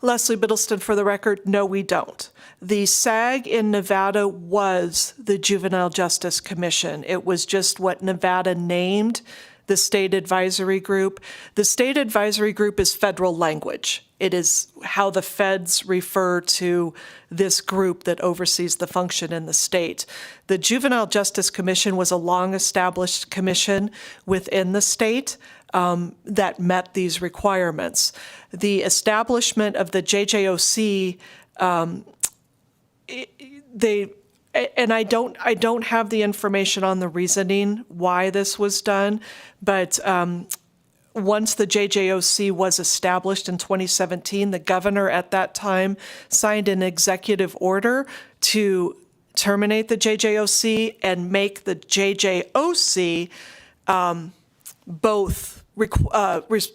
Leslie Biddleston, for the record, no, we don't. The SAG in Nevada was the Juvenile Justice Commission. It was just what Nevada named the state advisory group. The state advisory group is federal language. It is how the feds refer to this group that oversees the function in the state. The Juvenile Justice Commission was a long-established commission within the state that met these requirements. The establishment of the JJOC, and I don't have the information on the reasoning why this was done, but once the JJOC was established in 2017, the governor at that time signed an executive order to terminate the JJOC and make the JJOC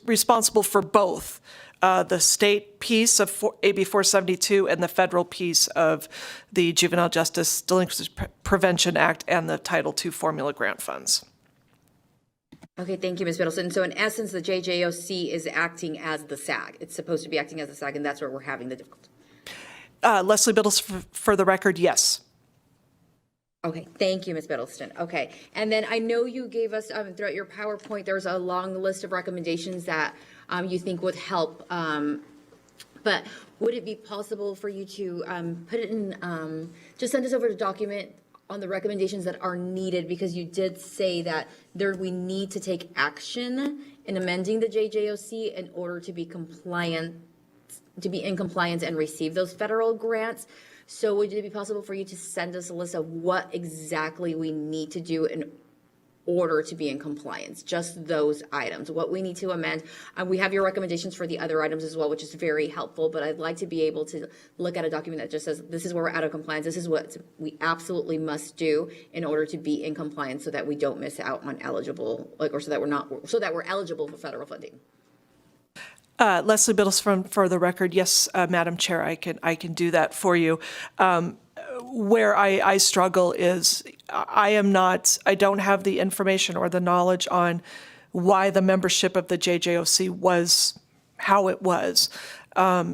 responsible for both the state piece of AB 472 and the federal piece of the Juvenile Justice Delinquency Prevention Act and the Title II formula grant funds. Okay, thank you, Ms. Middleton. So in essence, the JJOC is acting as the SAG. It's supposed to be acting as the SAG, and that's where we're having the difficulty. Leslie Biddles, for the record, yes. Okay, thank you, Ms. Middleton. Okay, and then I know you gave us, throughout your PowerPoint, there's a long list of recommendations that you think would help, but would it be possible for you to put it in, just send us over a document on the recommendations that are needed, because you did say that we need to take action in amending the JJOC in order to be compliant, to be in compliance and receive those federal grants. So would it be possible for you to send us a list of what exactly we need to do in order to be in compliance? Just those items, what we need to amend. We have your recommendations for the other items as well, which is very helpful, but I'd like to be able to look at a document that just says, this is where we're out of compliance. This is what we absolutely must do in order to be in compliance so that we don't miss out on eligible, or so that we're eligible for federal funding. Leslie Biddles, for the record, yes, Madam Chair, I can do that for you. Where I struggle is I don't have the information or the knowledge on why the membership of the JJOC was how it was.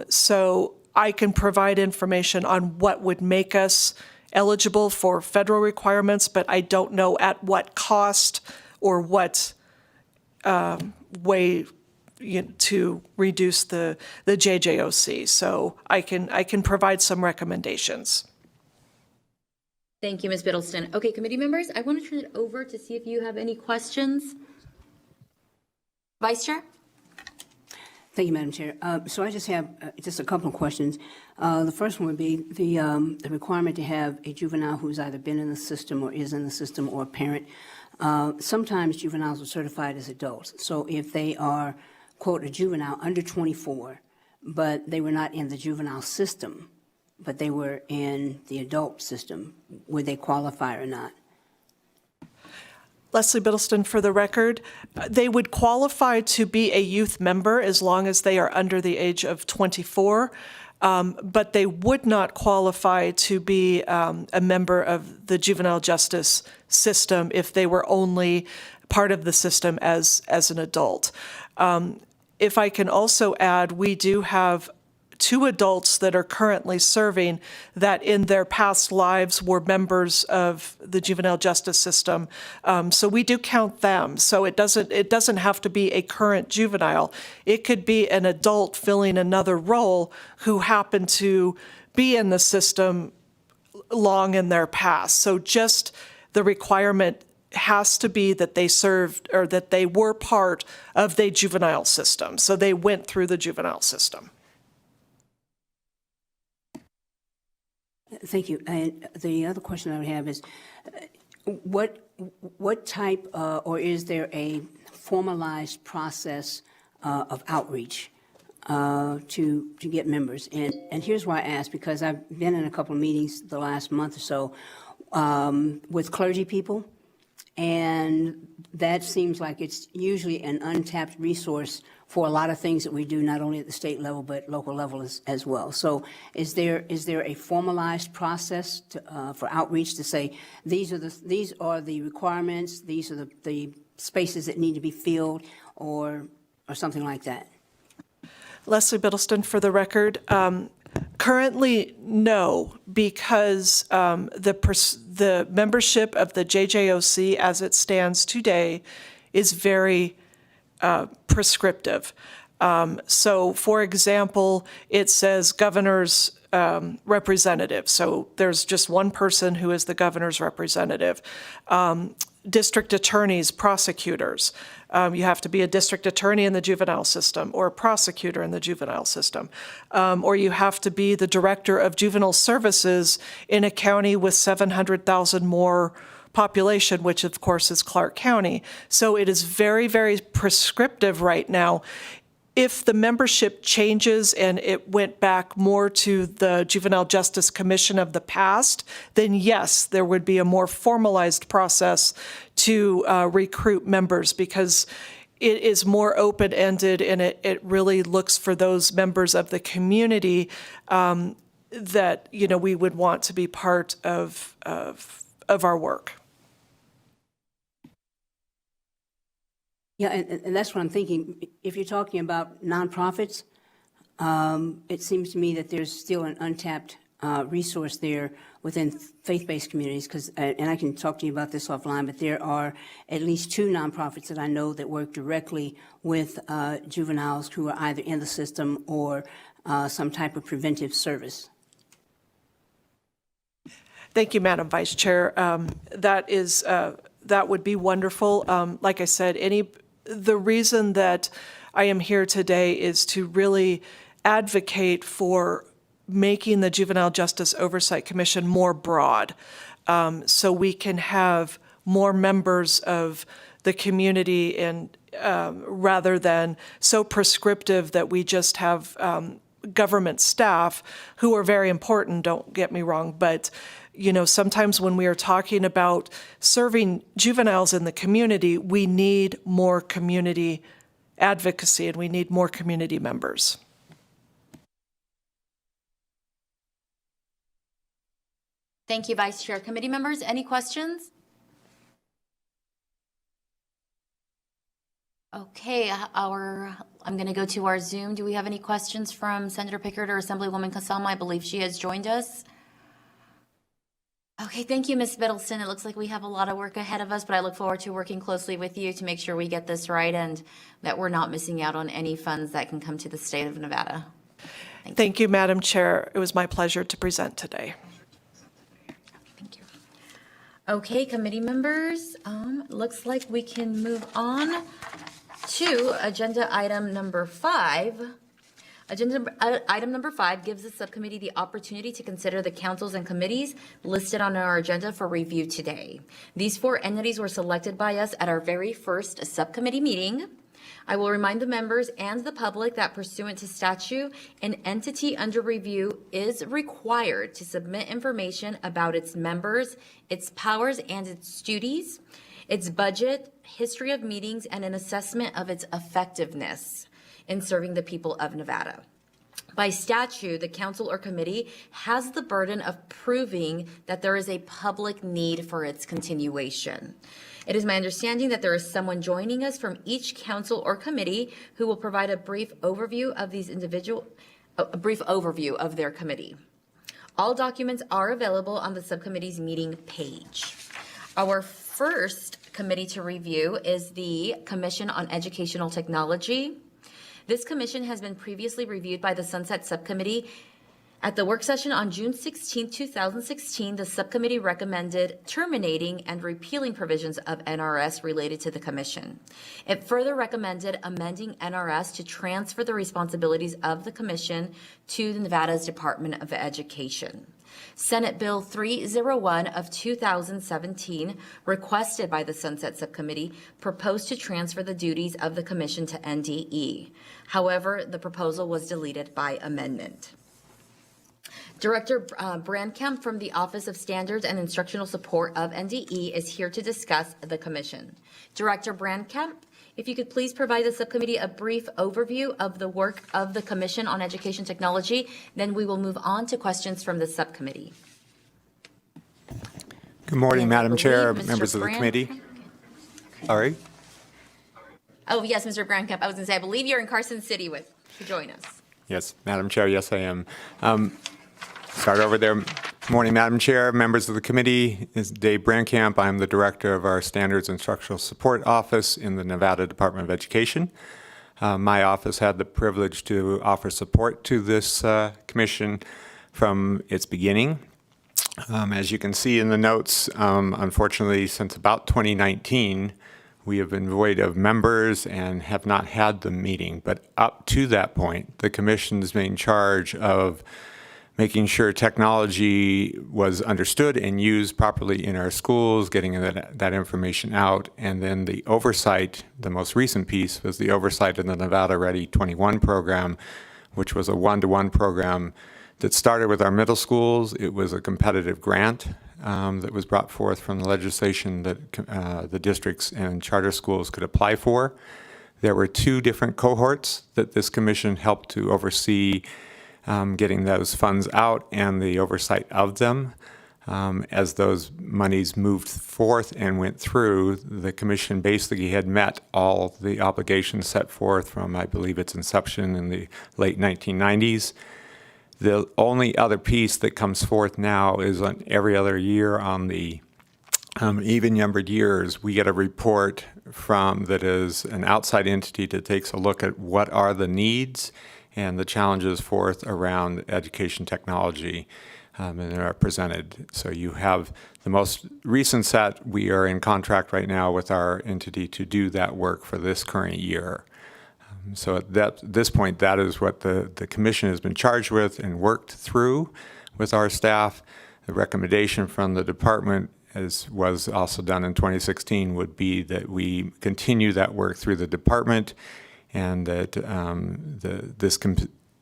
So I can provide information on what would make us eligible for federal requirements, but I don't know at what cost or what way to reduce the JJOC. So I can provide some recommendations. Thank you, Ms. Biddleston. Okay, committee members, I want to turn it over to see if you have any questions. Vice Chair? Thank you, Madam Chair. So I just have just a couple of questions. The first one would be the requirement to have a juvenile who's either been in the system or is in the system, or a parent. Sometimes juveniles are certified as adults. So if they are, quote, a juvenile under 24, but they were not in the juvenile system, but they were in the adult system, would they qualify or not? Leslie Biddleston, for the record, they would qualify to be a youth member as long as they are under the age of 24, but they would not qualify to be a member of the juvenile justice system if they were only part of the system as an adult. If I can also add, we do have 2 adults that are currently serving that in their past lives were members of the juvenile justice system. So we do count them. So it doesn't have to be a current juvenile. It could be an adult filling another role who happened to be in the system long in their past. So just the requirement has to be that they served or that they were part of the juvenile system. So they went through the juvenile system. Thank you. And the other question I would have is, what type, or is there a formalized process of outreach to get members? And here's why I ask, because I've been in a couple of meetings the last month or so with clergy people, and that seems like it's usually an untapped resource for a lot of things that we do, not only at the state level, but local level as well. So is there a formalized process for outreach to say, these are the requirements, these are the spaces that need to be filled, or something like that? Leslie Biddleston, for the record. Currently, no, because the membership of the JJOC as it stands today is very prescriptive. So, for example, it says governor's representative. So there's just one person who is the governor's representative. District attorneys, prosecutors. You have to be a district attorney in the juvenile system or a prosecutor in the juvenile system. Or you have to be the director of juvenile services in a county with 700,000 more population, which of course is Clark County. So it is very, very prescriptive right now. If the membership changes and it went back more to the Juvenile Justice Commission of the past, then yes, there would be a more formalized process to recruit members, because it is more open-ended and it really looks for those members of the community that, you know, we would want to be part of our work. Yeah, and that's what I'm thinking. If you're talking about nonprofits, it seems to me that there's still an untapped resource there within faith-based communities, because, and I can talk to you about this offline, but there are at least 2 nonprofits that I know that work directly with juveniles who are either in the system or some type of preventive service. Thank you, Madam Vice Chair. That would be wonderful. Like I said, the reason that I am here today is to really advocate for making the Juvenile Justice Oversight Commission more broad, so we can have more members of the community, and rather than so prescriptive that we just have government staff who are very important, don't get me wrong, but you know, sometimes when we are talking about serving juveniles in the community, we need more community advocacy and we need more community members. Thank you, Vice Chair. Committee members, any questions? Okay, I'm going to go to our Zoom. Do we have any questions from Senator Pickard or Assemblywoman Kasama? I believe she has joined us. Okay, thank you, Ms. Biddleston. It looks like we have a lot of work ahead of us, but I look forward to working closely with you to make sure we get this right and that we're not missing out on any funds that can come to the state of Nevada. Thank you, Madam Chair. It was my pleasure to present today. Thank you. Okay, committee members, looks like we can move on to agenda item number 5. Item number 5 gives the subcommittee the opportunity to consider the councils and committees listed on our agenda for review today. These 4 entities were selected by us at our very first subcommittee meeting. I will remind the members and the public that pursuant to statute, an entity under review is required to submit information about its members, its powers and its duties, its budget, history of meetings, and an assessment of its effectiveness in serving the people of Nevada. By statute, the council or committee has the burden of proving that there is a public need for its continuation. It is my understanding that there is someone joining us from each council or committee who will provide a brief overview of their committee. All documents are available on the subcommittee's meeting page. Our first committee to review is the Commission on Educational Technology. This commission has been previously reviewed by the Sunset Subcommittee. At the work session on June 16, 2016, the subcommittee recommended terminating and repealing provisions of NRS related to the commission. It further recommended amending NRS to transfer the responsibilities of the commission to the Nevada's Department of Education. Senate Bill 301 of 2017, requested by the Sunset Subcommittee, proposed to transfer the duties of the commission to NDE. However, the proposal was deleted by amendment. Director Brandkamp from the Office of Standards and Instructional Support of NDE is here to discuss the commission. Director Brandkamp, if you could please provide the subcommittee a brief overview of the work of the Commission on Education Technology, then we will move on to questions from the subcommittee. Good morning, Madam Chair, members of the committee. Sorry? Oh, yes, Mr. Brandkamp. I was going to say, I believe you're in Carson City to join us. Yes, Madam Chair, yes, I am. Start over there. Morning, Madam Chair, members of the committee. This is Dave Brankamp. I'm the director of our Standards Instructional Support Office in the Nevada Department of Education. My office had the privilege to offer support to this commission from its beginning. As you can see in the notes, unfortunately, since about 2019, we have been void of members and have not had the meeting. But up to that point, the commission's main charge of making sure technology was understood and used properly in our schools, getting that information out, and then the oversight, the most recent piece was the oversight of the Nevada Ready 21 program, which was a one-to-one program that started with our middle schools. It was a competitive grant that was brought forth from the legislation that the districts and charter schools could apply for. There were 2 different cohorts that this commission helped to oversee getting those funds out and the oversight of them. As those monies moved forth and went through, the commission basically had met all the obligations set forth from, I believe, its inception in the late 1990s. The only other piece that comes forth now is on every other year on the even-numbered years, we get a report from that is an outside entity that takes a look at what are the needs and the challenges forth around education technology, and are presented. So you have the most recent set. We are in contract right now with our entity to do that work for this current year. So at this point, that is what the commission has been charged with and worked through with our staff. The recommendation from the department, as was also done in 2016, would be that we continue that work through the department, and that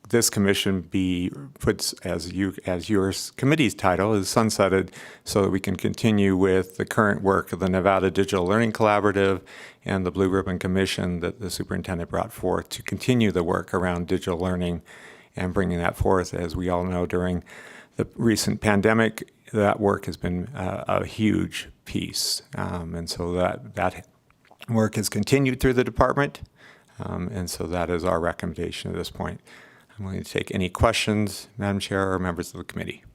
this commission be puts as your committee's title is sunsetted, so that we can continue with the current work of the Nevada Digital Learning Collaborative and the Blue Ribbon Commission that the superintendent brought forth to continue the work around digital learning and bringing that forth. As we all know, during the recent pandemic, that work has been a huge piece, and so that work has continued through the department. And so that is our recommendation at this point. I'm going to take any questions, Madam Chair, or members of the committee.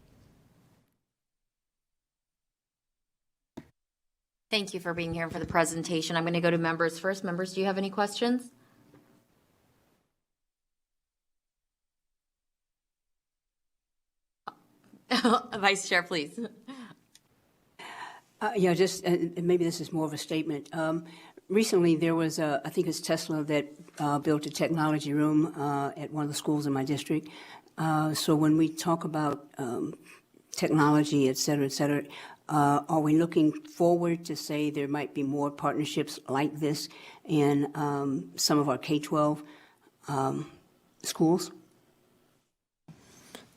Thank you for being here for the presentation. I'm going to go to members first. Members, do you have any questions? Vice Chair, please. Just maybe this is more of a statement. Recently, there was, I think it's Tesla that built a technology room at one of the schools in my district. So when we talk about technology, et cetera, are we looking forward to say there might be more partnerships like this in some of our K-12 schools?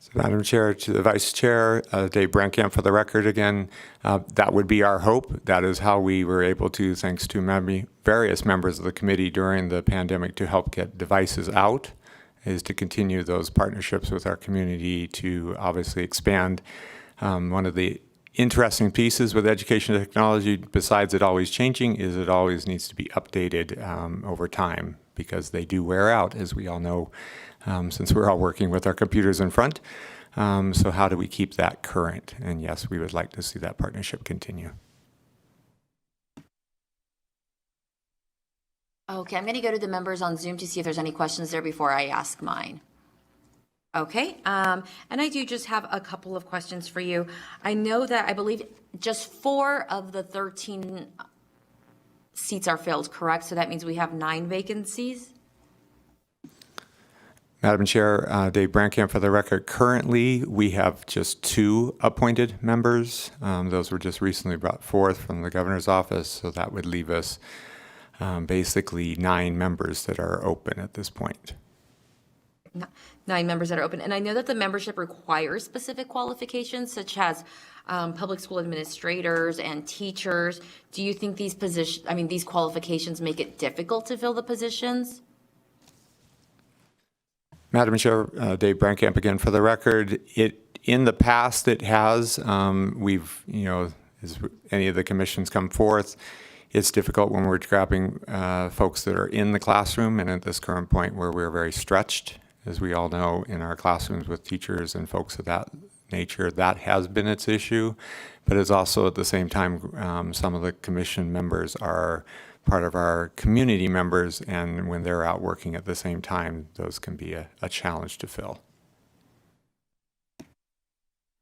So, Madam Chair, to the Vice Chair, Dave Brankamp for the record again, that would be our hope. That is how we were able to, thanks to various members of the committee during the pandemic, to help get devices out, is to continue those partnerships with our community to obviously expand. One of the interesting pieces with education technology, besides it always changing, is it always needs to be updated over time, because they do wear out, as we all know, since we're all working with our computers in front. So how do we keep that current? And yes, we would like to see that partnership continue. Okay, I'm going to go to the members on Zoom to see if there's any questions there before I ask mine. Okay, and I do just have a couple of questions for you. I know that I believe just 4 of the 13 seats are filled, correct? So that means we have 9 vacancies? Madam Chair, Dave Brankamp for the record. Currently, we have just 2 appointed members. Those were just recently brought forth from the governor's office, so that would leave us basically 9 members that are open at this point. 9 members that are open. And I know that the membership requires specific qualifications, such as public school administrators and teachers. Do you think these these qualifications make it difficult to fill the positions? Madam Chair, Dave Brankamp again for the record. In the past, it has. We've, as any of the commissions come forth, it's difficult when we're grabbing folks that are in the classroom, and at this current point where we're very stretched, as we all know, in our classrooms with teachers and folks of nature, that has been its issue. But it's also at the same time, some of the commission members are part of our community members, and when they're out working at the same time, those can be a challenge to fill.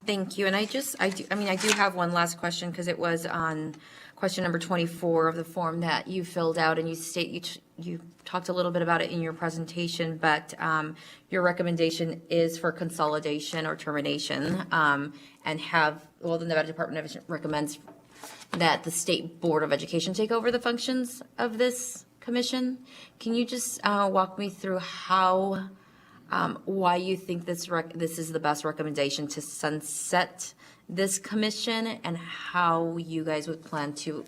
Thank you. And I do have one last question, because it was on question number 24 of the form that you filled out, and you talked a little bit about it in your presentation, but your recommendation is for consolidation or termination, and the Nevada Department of Education recommends that the State Board of Education take over the functions of this commission. Can you just walk me through why you think this is the best recommendation to sunset this commission, and how you guys would plan to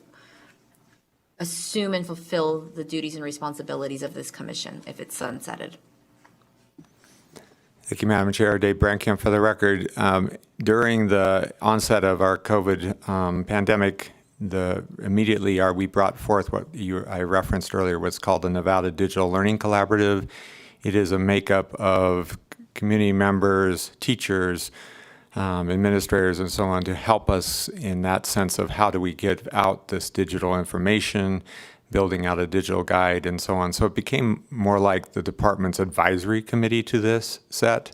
assume and fulfill the duties and responsibilities of this commission if it's sunsetted? Thank you, Madam Chair. Dave Brankamp for the record. During the onset of our COVID pandemic, immediately we brought forth what I referenced earlier, what's called the Nevada Digital Learning Collaborative. It is a makeup of community members, teachers, administrators, and so on, to help us in that sense of how do we get out this digital information, building out a digital guide, and so on. So it became more like the department's advisory committee to this set.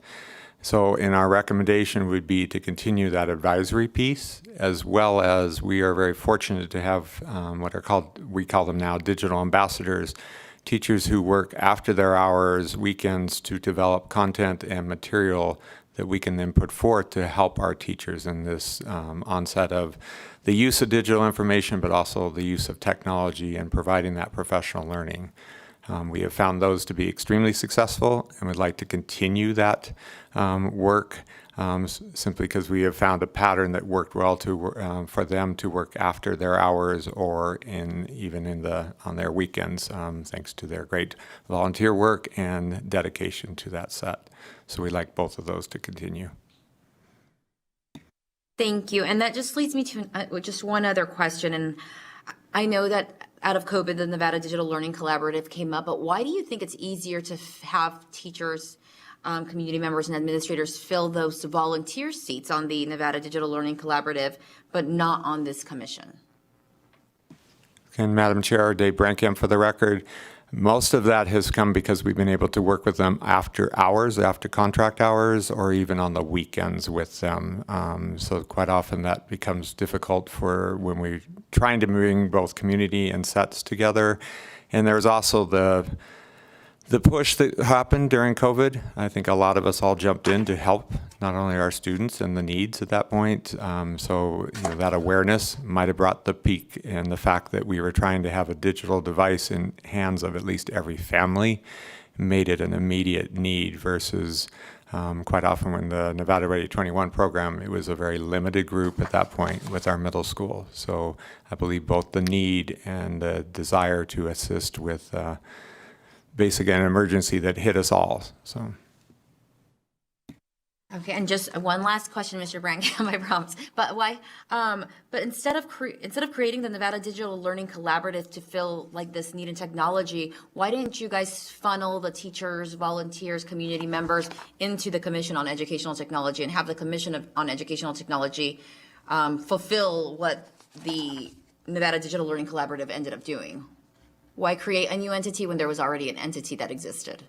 So in our recommendation would be to continue that advisory piece, as well as we are very fortunate to have we call them now digital ambassadors, teachers who work after their hours, weekends, to develop content and material that we can then put forth to help our teachers in this onset of the use of digital information, but also the use of technology and providing that professional learning. We have found those to be extremely successful, and would like to continue that work simply because we have found a pattern that worked well for them to work after their hours or even on their weekends, thanks to their great volunteer work and dedication to that set. So we'd like both of those to continue. Thank you. And that just leads me to just one other question. And I know that out of COVID, the Nevada Digital Learning Collaborative came up, but why do you think it's easier to have teachers, community members, and administrators fill those volunteer seats on the Nevada Digital Learning Collaborative, but not on this commission? And Madam Chair, Dave Brankamp for the record. Most of that has come because we've been able to work with them after hours, after contract hours, or even on the weekends with them. So quite often that becomes difficult for when we're trying to bring both community and sets together. And there's also the push that happened during COVID. I think a lot of us all jumped in to help not only our students and the needs at that point. So that awareness might have brought the peak, and the fact that we were trying to have a digital device in hands of at least every family made it an immediate need versus quite often when the Nevada Ready 21 program, it was a very limited group at that point with our middle school. So I believe both the need and the desire to assist with basically an emergency that hit us all. So. Okay, and just one last question, Mr. Brankamp, I promise. But why? But instead of creating the Nevada Digital Learning Collaborative to fill like this need in technology, why didn't you guys funnel the teachers, volunteers, community members into the Commission on Educational Technology and have the Commission on Educational Technology fulfill what the Nevada Digital Learning Collaborative ended up doing? Why create a new entity when there was already an entity that existed?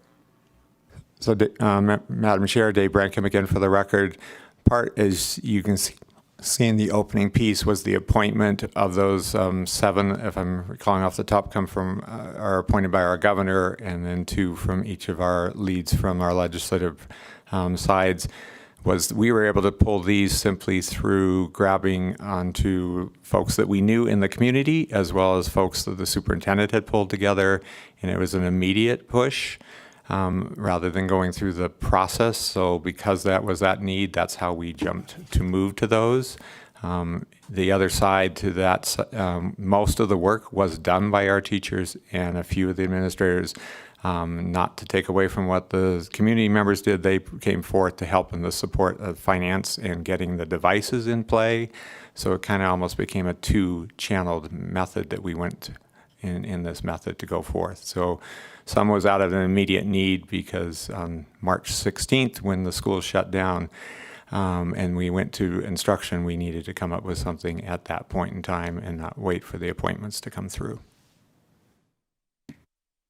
So, Madam Chair, Dave Brankamp again for the record. Part, as you can see in the opening piece, was the appointment of those 7, if I'm recalling off the top, are appointed by our governor, and then 2 from each of our leads from our legislative sides. We were able to pull these simply through grabbing onto folks that we knew in the community, as well as folks that the superintendent had pulled together, and it was an immediate push rather than going through the process. So because that was that need, that's how we jumped to move to those. The other side to that, most of the work was done by our teachers and a few of the administrators. Not to take away from what the community members did, they came forth to help in the support of finance and getting the devices in play. So it kind of almost became a 2-channeled method that we went in this method to go forth. So some was out of an immediate need because on March 16th, when the school shut down, and we went to instruction, we needed to come up with something at that point in time and not wait for the appointments to come through.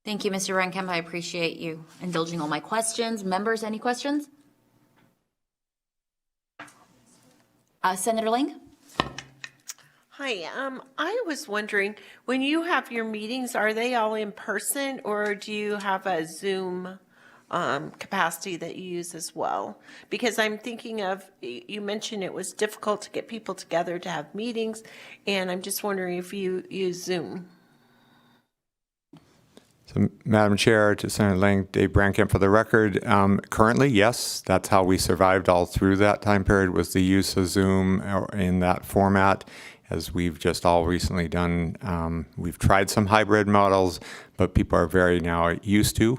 Thank you, Mr. Renkamp. I appreciate you indulging all my questions. Members, any questions? Senator Ling? Hi, I was wondering, when you have your meetings, are they all in person or do you have a Zoom capacity that you use as well? Because I'm thinking of, you mentioned it was difficult to get people together to have meetings, and I'm just wondering if you use Zoom. So, Madam Chair, to Senator Lang, Dave Brankamp for the record. Currently, yes, that's how we survived all through that time period, was the use of Zoom in that format. As we've just all recently done, we've tried some hybrid models, but people are very now used to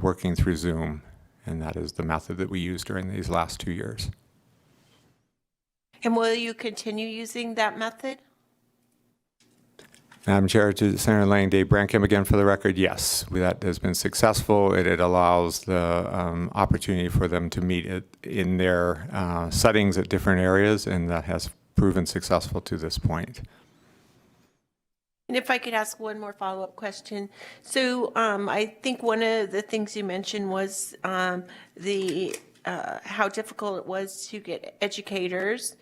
working through Zoom, and that is the method that we used during these last 2 years. And will you continue using that method? Madam Chair, to Senator Lang, Dave Brankamp again for the record, yes, that has been successful. It allows the opportunity for them to meet in their settings at different areas, and that has proven successful to this point. And if I could ask one more follow-up question. So I think one of the things you mentioned was how difficult it was to get educators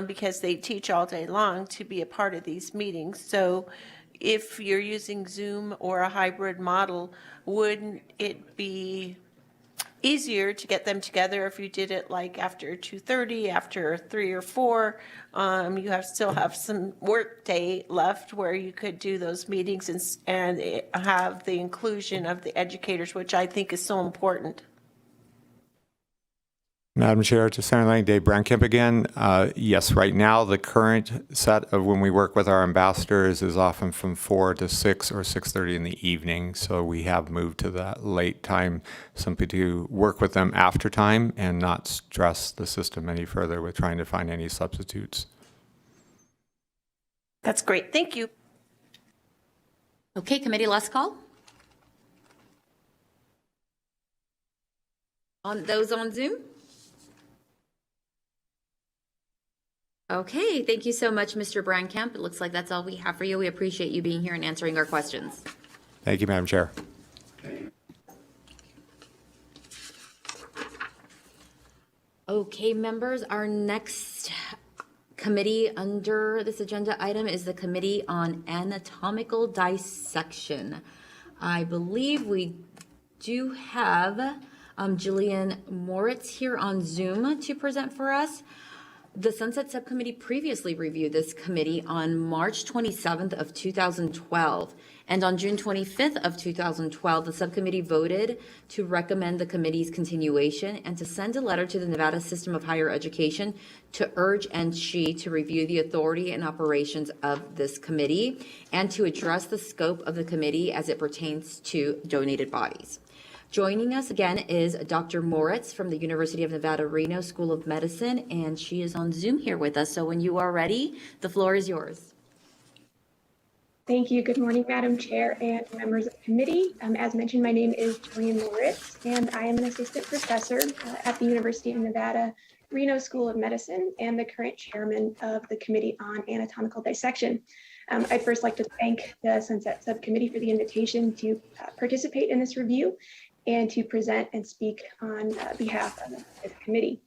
because they teach all day long to be a part of these meetings. So if you're using Zoom or a hybrid model, wouldn't it be easier to get them together if you did it like after 2:30, after 3 or 4? You still have some work day left where you could do those meetings and have the inclusion of the educators, which I think is so important. Madam Chair, to Senator Lang, Dave Brankamp again. Yes, right now the current set of when we work with our ambassadors is often from 4 to 6 or 6:30 in the evening. So we have moved to that late time simply to work with them after time and not stress the system any further with trying to find any substitutes. That's great. Thank you. Okay, committee, last call. On those on Zoom? Okay, thank you so much, Mr. Brankamp. It looks like that's all we have for you. We appreciate you being here and answering our questions. Thank you, Madam Chair. Okay, members, our next committee under this agenda item is the Committee on Anatomical Dissection. I believe we do have Jillian Moritz here on Zoom to present for us. The Sunset Subcommittee previously reviewed this committee on March 27th of 2012, and on June 25th of 2012, the subcommittee voted to recommend the committee's continuation and to send a letter to the Nevada System of Higher Education to urge NSHE to review the authority and operations of this committee and to address the scope of the committee as it pertains to donated bodies. Joining us again is Dr. Moritz from the University of Nevada, Reno School of Medicine, and she is on Zoom here with us. So when you are ready, the floor is yours. Thank you. Good morning, Madam Chair and members of the committee. As mentioned, my name is Jillian Moritz, and I am an assistant professor at the University of Nevada, Reno School of Medicine, and the current chairman of the Committee on Anatomical Dissection. I'd first like to thank the Sunset Subcommittee for the invitation to participate in this review and to present and speak on behalf of the committee.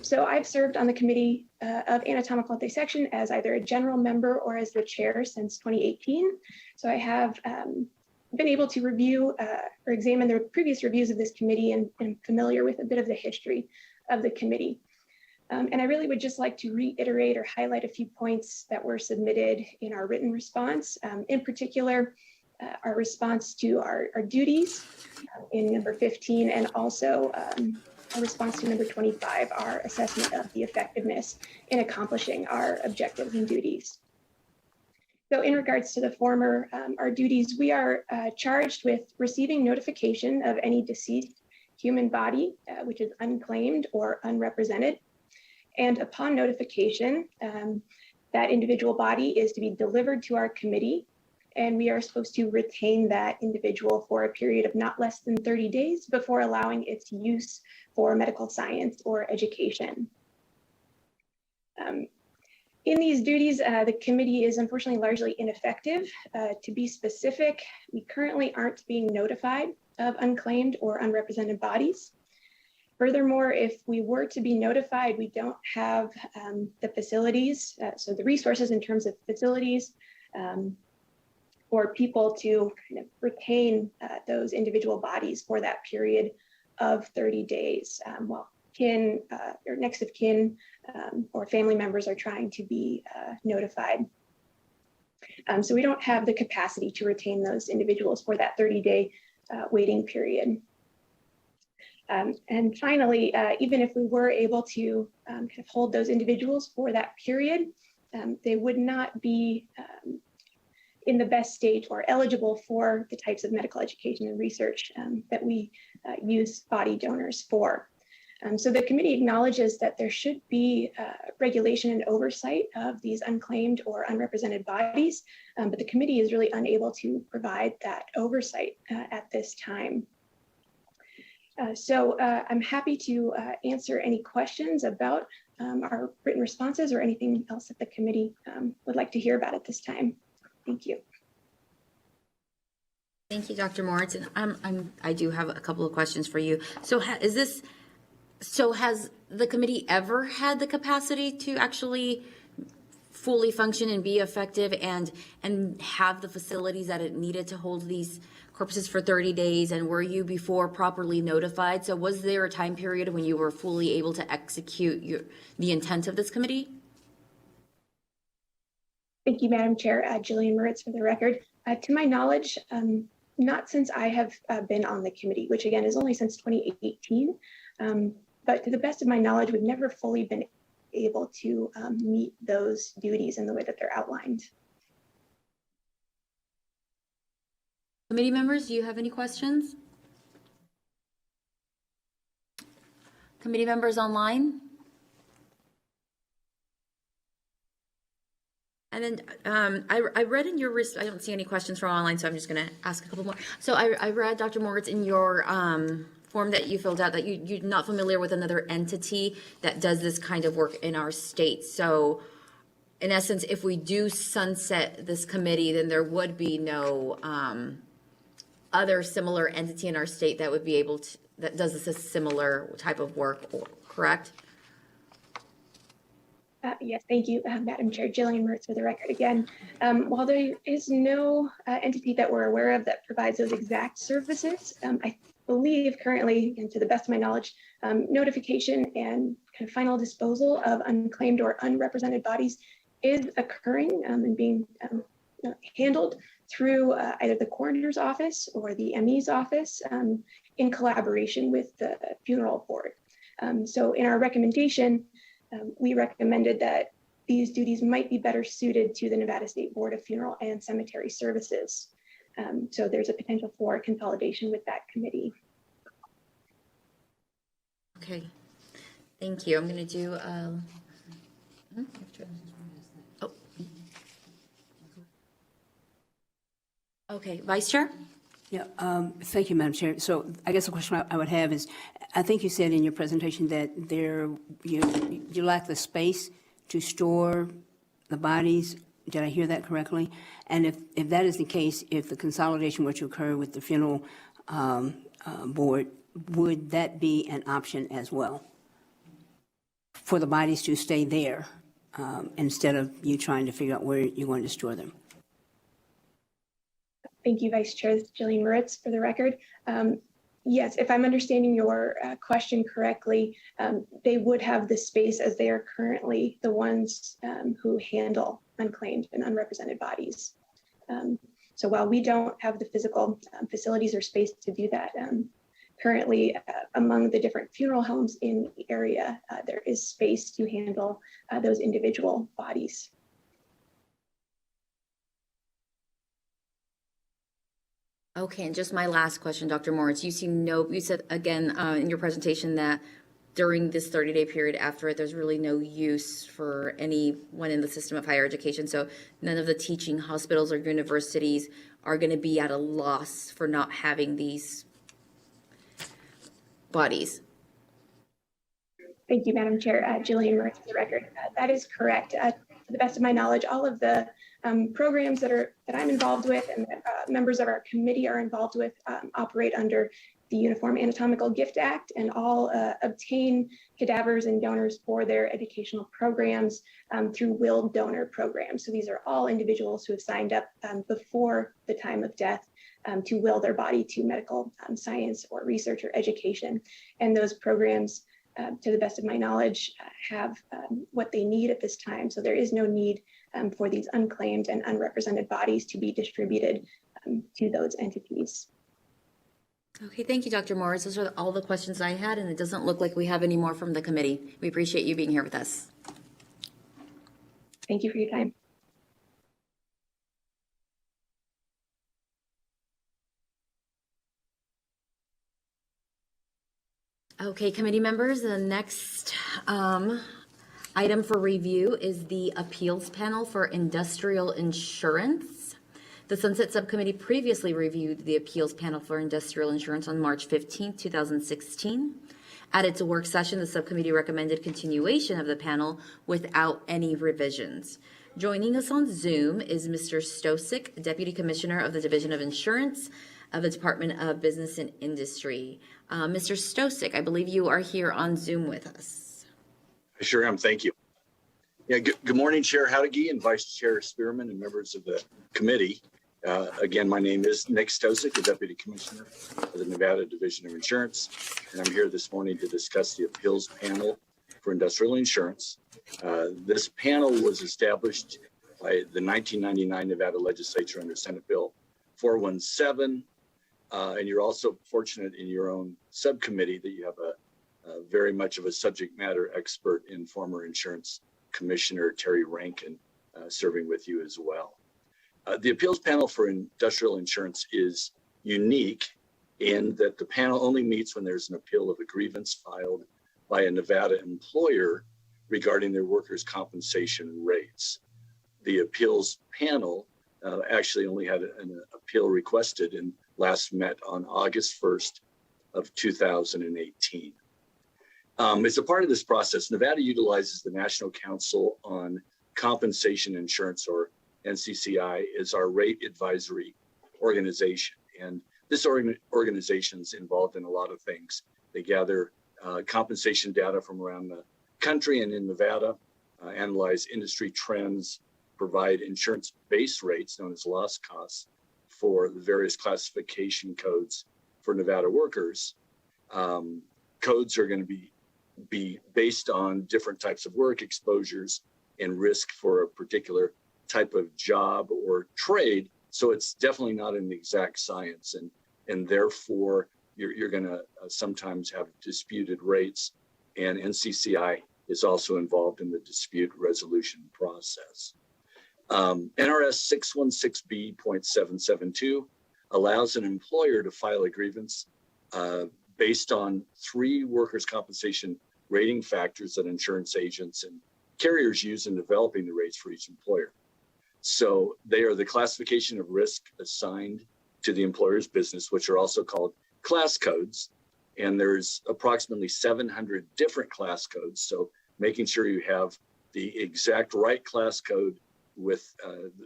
So I've served on the Committee of Anatomical Dissection as either a general member or as the chair since 2018. So I have been able to review or examine the previous reviews of this committee and am familiar with a bit of the history of the committee. And I really would just like to reiterate or highlight a few points that were submitted in our written response. In particular, our response to our duties in number 15, and also our response to number 25, our assessment of the effectiveness in accomplishing our objectives and duties. So in regards to the former, our duties, we are charged with receiving notification of any deceased human body, which is unclaimed or unrepresented. And upon notification, that individual body is to be delivered to our committee and we are supposed to retain that individual for a period of not less than 30 days before allowing its use for medical science or education. In these duties, the committee is unfortunately largely ineffective. To be specific, we currently aren't being notified of unclaimed or unrepresented bodies. Furthermore, if we were to be notified, we don't have the facilities, so the resources in terms of facilities or people to kind of retain those individual bodies for that period of 30 days while kin or next of kin or family members are trying to be notified. So we don't have the capacity to retain those individuals for that 30-day waiting period. And finally, even if we were able to kind of hold those individuals for that period, they would not be in the best state or eligible for the types of medical education and research that we use body donors for. So the committee acknowledges that there should be regulation and oversight of these unclaimed or unrepresented bodies, but the committee is really unable to provide that oversight at this time. So I'm happy to answer any questions about our written responses or anything else that the committee would like to hear about at this time. Thank you. Thank you, Dr. Moritz. And I do have a couple of questions for you. So has the committee ever had the capacity to actually fully function and be effective and have the facilities that it needed to hold these corpses for 30 days? And were you before properly notified? So was there a time period when you were fully able to execute the intent of this committee? Thank you, Madam Chair. Jillian Moritz for the record. To my knowledge, not since I have been on the committee, which again is only since 2018. But to the best of my knowledge, we've never fully been able to meet those duties in the way that they're outlined. Committee members, do you have any questions? Committee members online? And then I read in your I don't see any questions from online, so I'm just going to ask a couple more. So I read, Dr. Moritz, in your form that you filled out that you're not familiar with another entity that does this kind of work in our state. So in essence, if we do sunset this committee, then there would be no other similar entity in our state that would be able to, that does this a similar type of work, correct? Yes, thank you, Madam Chair. Jillian Moritz for the record again. While there is no entity that we're aware of that provides those exact services, I believe currently, and to the best of my knowledge, notification and kind of final disposal of unclaimed or unrepresented bodies is occurring and being handled through either the coroner's office or the ME's office in collaboration with the funeral board. So in our recommendation, we recommended that these duties might be better suited to the Nevada State Board of Funeral and Cemetery Services. So there's a potential for consolidation with that committee. Okay, thank you. I'm going to do, oh. Okay, Vice Chair? Yeah, thank you, Madam Chair. So I guess the question I would have is, I think you said in your presentation that you lack the space to store the bodies. Did I hear that correctly? And if that is the case, if the consolidation were to occur with the funeral board, would that be an option as well for the bodies to stay there instead of you trying to figure out where you're going to store them? Thank you, Vice Chair. This is Jillian Moritz for the record. Yes, if I'm understanding your question correctly, they would have the space as they are currently the ones who handle unclaimed and unrepresented bodies. So while we don't have the physical facilities or space to do that, currently among the different funeral homes in the area, there is space to handle those individual bodies. Okay, and just my last question, Dr. Moritz, you said again in your presentation that during this 30-day period after it, there's really no use for anyone in the system of higher education. So none of the teaching hospitals or universities are going to be at a loss for not having these bodies. Thank you, Madam Chair. Jillian Moritz for the record. That is correct. To the best of my knowledge, all of the programs that I'm involved with and that members of our committee are involved with operate under the Uniform Anatomical Gift Act, and all obtain cadavers and donors for their educational programs through willed donor programs. So these are all individuals who have signed up before the time of death to will their body to medical science or research or education. And those programs, to the best of my knowledge, have what they need at this time. So there is no need for these unclaimed and unrepresented bodies to be distributed to those entities. Okay, thank you, Dr. Morris. Those are all the questions I had, and it doesn't look like we have any more from the committee. We appreciate you being here with us. Thank you for your time. Okay, committee members, the next item for review is the appeals panel for industrial insurance. The Sunset Subcommittee previously reviewed the appeals panel for industrial insurance on March 15, 2016. At its work session, the subcommittee recommended continuation of the panel without any revisions. Joining us on Zoom is Mr. Jjoc, Deputy Commissioner of the Division of Insurance of the Department of Business and Industry. Mr. Jjoc, I believe you are here on Zoom with us. I sure am. Thank you. Yeah. Good morning, Chair Howdegee and Vice Chair Spearman and members of the committee. Again, my name is Nick Jjoc, the Deputy Commissioner of the Nevada Division of Insurance, and I'm here this morning to discuss the appeals panel for industrial insurance. This panel was established by the 1999 Nevada Legislature under Senate Bill 417, and you're also fortunate in your own subcommittee that you have a very much of a subject matter expert in former Insurance Commissioner Terry Rankin serving with you as well. The appeals panel for industrial insurance is unique in that the panel only meets when there's an appeal of a grievance filed by a Nevada employer regarding their workers' compensation rates. The appeals panel actually only had an appeal requested and last met on August 1st of 2018. As a part of this process, Nevada utilizes the National Council on Compensation Insurance, or NCCI, is our rate advisory organization. And this organization is involved in a lot of things. They gather compensation data from around the country and in Nevada, analyze industry trends, provide insurance base rates known as loss costs for the various classification codes for Nevada workers. Codes are going to be based on different types of work exposures and risk for a particular type of job or trade. So it's definitely not an exact science. And therefore, you're going to sometimes have disputed rates. And NCCI is also involved in the dispute resolution process. NRS 616B.772 allows an employer to file a grievance based on 3 workers' compensation rating factors that insurance agents and carriers use in developing the rates for each employer. So they are the classification of risk assigned to the employer's business, which are also called class codes. And there's approximately 700 different class codes. So making sure you have the exact right class code with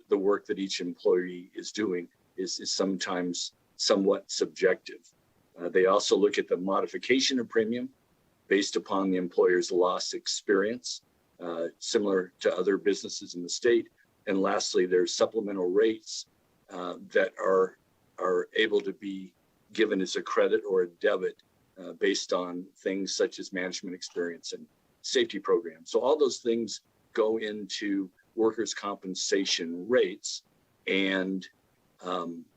the work that each employee is doing is sometimes somewhat subjective. They also look at the modification of premium based upon the employer's loss experience, similar to other businesses in the state. And lastly, there's supplemental rates that are able to be given as a credit or a debit based on things such as management experience and safety programs. So all those things go into workers' compensation rates, and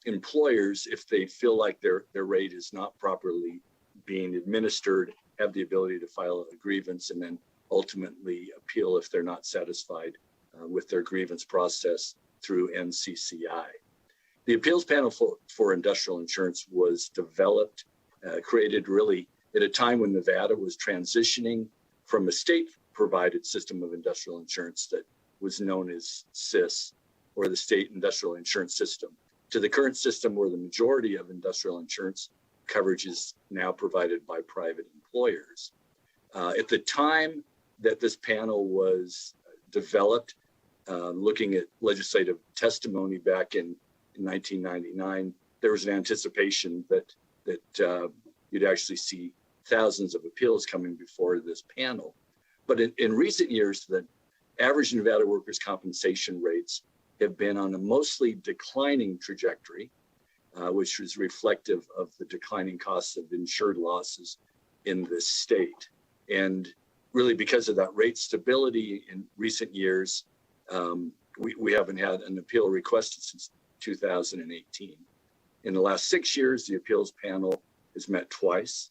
employers, if they feel like their rate is not properly being administered, have the ability to file a grievance and then ultimately appeal if they're not satisfied with their grievance process through NCCI. The appeals panel for industrial insurance was developed, created really at a time when Nevada was transitioning from a state-provided system of industrial insurance that was known as SIS, or the State Industrial Insurance System, to the current system where the majority of industrial insurance coverage is now provided by private employers. At the time that this panel was developed, looking at legislative testimony back in 1999, there was an anticipation that you'd actually see thousands of appeals coming before this panel. But in recent years, the average Nevada workers' compensation rates have been on a mostly declining trajectory, which is reflective of the declining costs of insured losses in this state. And really, because of that rate stability in recent years, we haven't had an appeal requested since 2018. In the last 6 years, the appeals panel has met twice.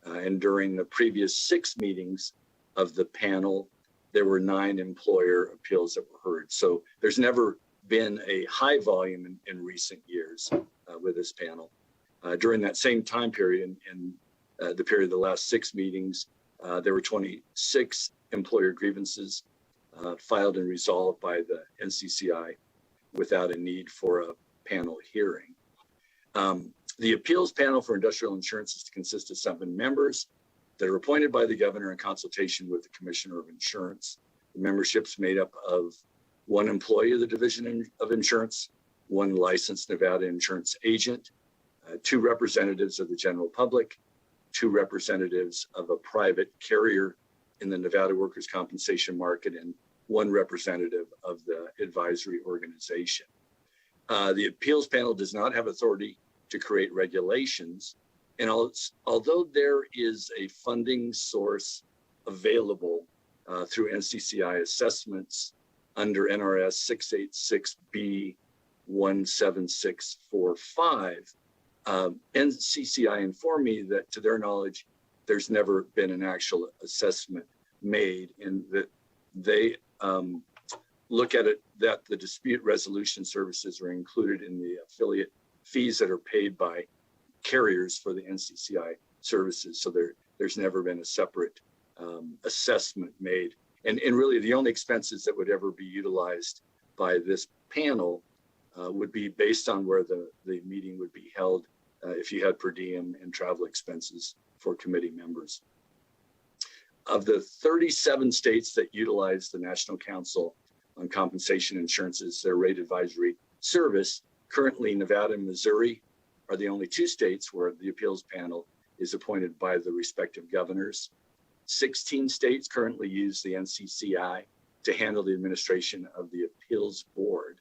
And during the previous 6 meetings of the panel, there were 9 employer appeals that were heard. So there's never been a high volume in recent years with this panel. During that same time period, in the period of the last 6 meetings, there were 26 employer grievances filed and resolved by the NCCI without a need for a panel hearing. The appeals panel for industrial insurance is to consist of 7 members that are appointed by the governor in consultation with the commissioner of insurance. The membership's made up of 1 employee of the Division of Insurance, 1 licensed Nevada insurance agent, 2 representatives of the general public, 2 representatives of a private carrier in the Nevada workers' compensation market, and 1 representative of the advisory organization. The appeals panel does not have authority to create regulations, and although there is a funding source available through NCCI assessments under NRS 686B17645, NCCI informed me that, to their knowledge, there's never been an actual assessment made, and that they look at it that the dispute resolution services are included in the affiliate fees that are paid by carriers for the NCCI services. So there's never been a separate assessment made. And really the only expenses that would ever be utilized by this panel would be based on where the meeting would be held, if you had per diem and travel expenses for committee members. Of the 37 states that utilize the National Council on Compensation Insurance as their rate advisory service, currently Nevada and Missouri are the only 2 states where the appeals panel is appointed by the respective governors. 16 states currently use the NCCI to handle the administration of the appeals board.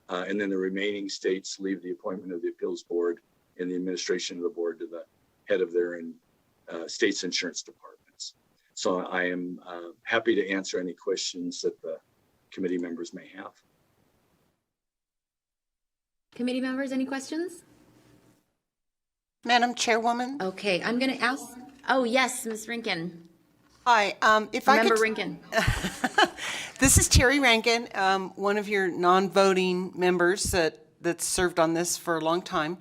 And then the remaining states leave the appointment of the appeals board and the administration of the board to the head of their state's insurance departments. So I am happy to answer any questions that the committee members may have. Committee members, any questions? Madam Chairwoman? Okay, I'm going to ask. Oh, yes, Ms. Rankin. Hi. Member Rankin. This is Terry Rankin, one of your non-voting members that served on this for a long time.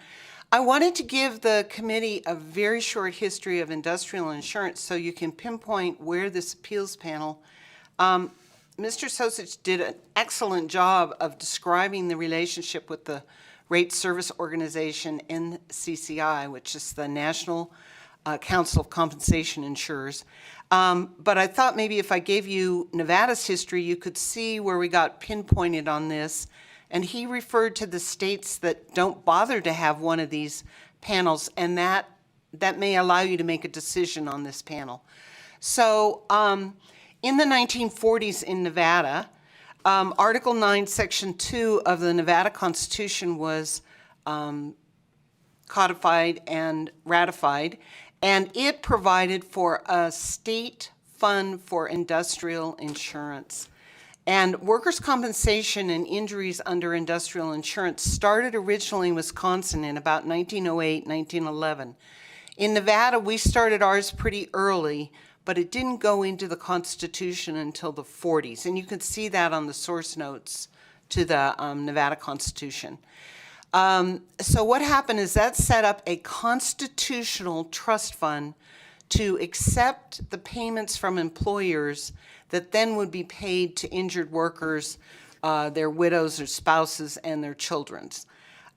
I wanted to give the committee a very short history of industrial insurance so you can pinpoint where this appeals panel. Mr. Jjoc did an excellent job of describing the relationship with the Rate Service Organization, NCCI, which is the National Council of Compensation Insurers. But I thought maybe if I gave you Nevada's history, you could see where we got pinpointed on this. And he referred to the states that don't bother to have one of these panels, and that may allow you to make a decision on this panel. So in the 1940s in Nevada, Article 9, Section 2 of the Nevada Constitution was codified and ratified, and it provided for a state fund for industrial insurance. And workers' compensation and injuries under industrial insurance started originally in Wisconsin in about 1908, 1911. In Nevada, we started ours pretty early, but it didn't go into the Constitution until the 40s. And you can see that on the source notes to the Nevada Constitution. So what happened is that set up a constitutional trust fund to accept the payments from employers that then would be paid to injured workers, their widows or spouses, and their children's.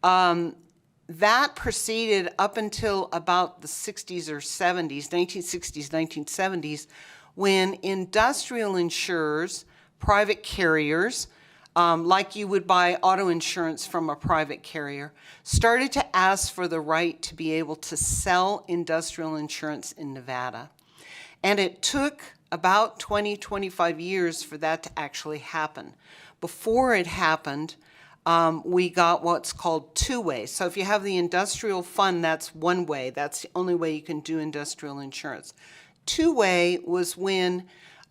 That proceeded up until about the 60s or 70s, 1960s, 1970s, when industrial insurers, private carriers, like you would buy auto insurance from a private carrier, started to ask for the right to be able to sell industrial insurance in Nevada. And it took about 20, 25 years for that to actually happen. Before it happened, we got what's called two-way. So if you have the industrial fund, that's one way. That's the only way you can do industrial insurance. Two-way was when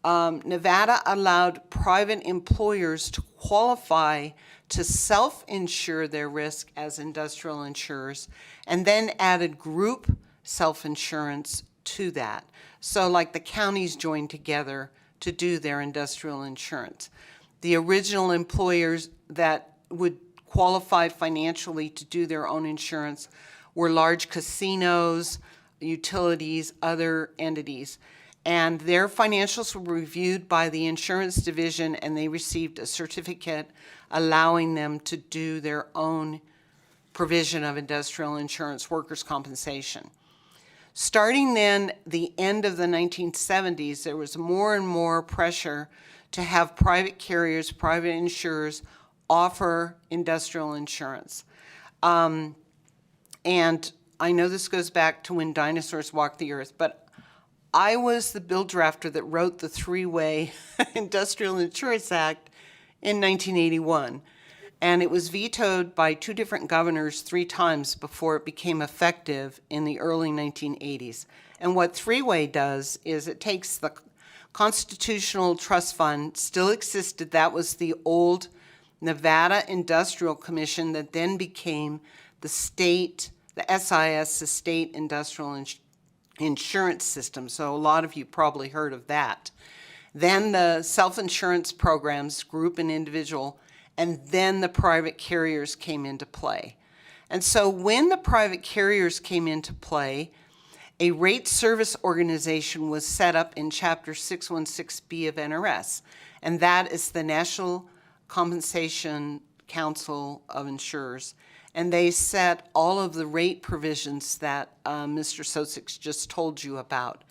Nevada allowed private employers to qualify to self-insure their risk as industrial insurers, and then added group self-insurance to that. So like the counties joined together to do their industrial insurance. The original employers that would qualify financially to do their own insurance were large casinos, utilities, other entities. And their financials were reviewed by the insurance division, and they received a certificate allowing them to do their own provision of industrial insurance, workers' compensation. Starting then, the end of the 1970s, there was more and more pressure to have private carriers, private insurers offer industrial insurance. And I know this goes back to when dinosaurs walked the earth, but I was the bill drafter that wrote the three-way Industrial Insurance Act in 1981. And it was vetoed by two different governors 3 times before it became effective in the early 1980s. And what three-way does is it takes the Constitutional Trust Fund, still existed, that was the old Nevada Industrial Commission that then became the state, the SIS, the State Industrial Insurance System. So a lot of you probably heard of that. Then the self-insurance programs, group and individual, and then the private carriers came into play. And so when the private carriers came into play, a rate service organization was set up in Chapter 616B of NRS, and that is the National Compensation Council of Insurers. And they set all of the rate provisions that Mr. Sosik just told you about.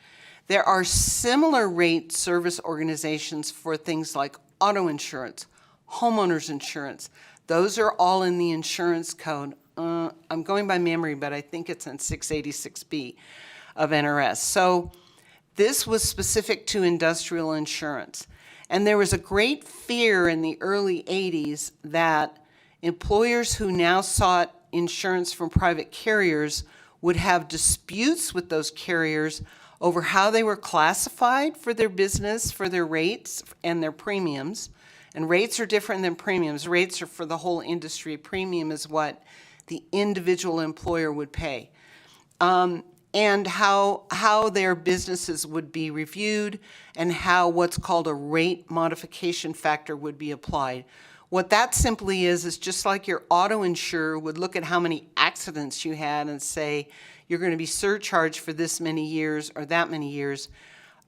There are similar rate service organizations for things like auto insurance, homeowners insurance. Those are all in the insurance code. I'm going by memory, but I think it's in 686B of NRS. So this was specific to industrial insurance. And there was a great fear in the early 80s that employers who now sought insurance from private carriers would have disputes with those carriers over how they were classified for their business, for their rates and their premiums. And rates are different than premiums. Rates are for the whole industry. Premium is what the individual employer would pay. And how their businesses would be reviewed, and how what's called a rate modification factor would be applied. What that simply is just like your auto insurer would look at how many accidents you had and say, you're going to be surcharged for this many years or that many years.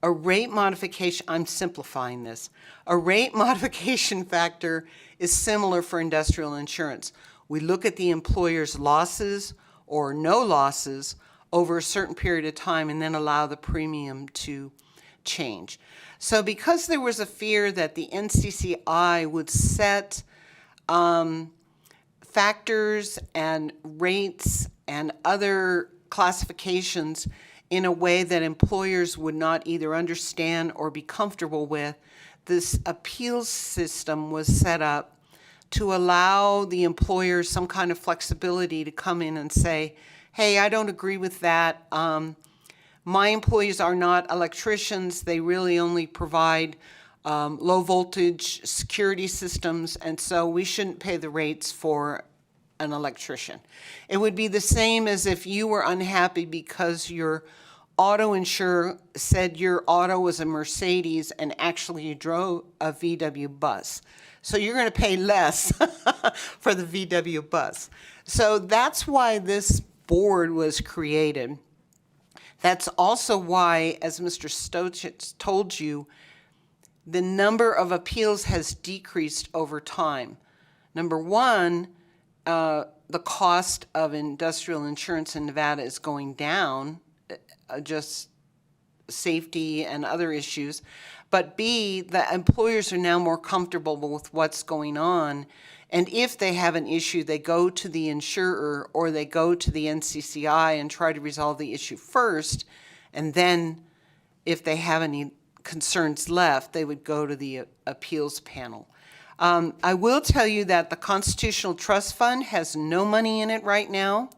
A rate modification, I'm simplifying this, a rate modification factor is similar for industrial insurance. We look at the employer's losses or no losses over a certain period of time and then allow the premium to change. So because there was a fear that the NCCI would set factors and rates and other classifications in a way that employers would not either understand or be comfortable with, this appeals system was set up to allow the employer some kind of flexibility to come in and say, hey, I don't agree with that. My employees are not electricians. They really only provide low voltage security systems, and so we shouldn't pay the rates for an electrician. It would be the same as if you were unhappy because your auto insurer said your auto was a Mercedes and actually you drove a VW bus. So you're going to pay less for the VW bus. So that's why this board was created. That's also why, as Mr. Stochich told you, the number of appeals has decreased over time. Number one, the cost of industrial insurance in Nevada is going down, just safety and other issues. But B, the employers are now more comfortable with what's going on. And if they have an issue, they go to the insurer or they go to the NCCI and try to resolve the issue first. And then if they have any concerns left, they would go to the appeals panel. I will tell you that the Constitutional Trust Fund has no money in it right now.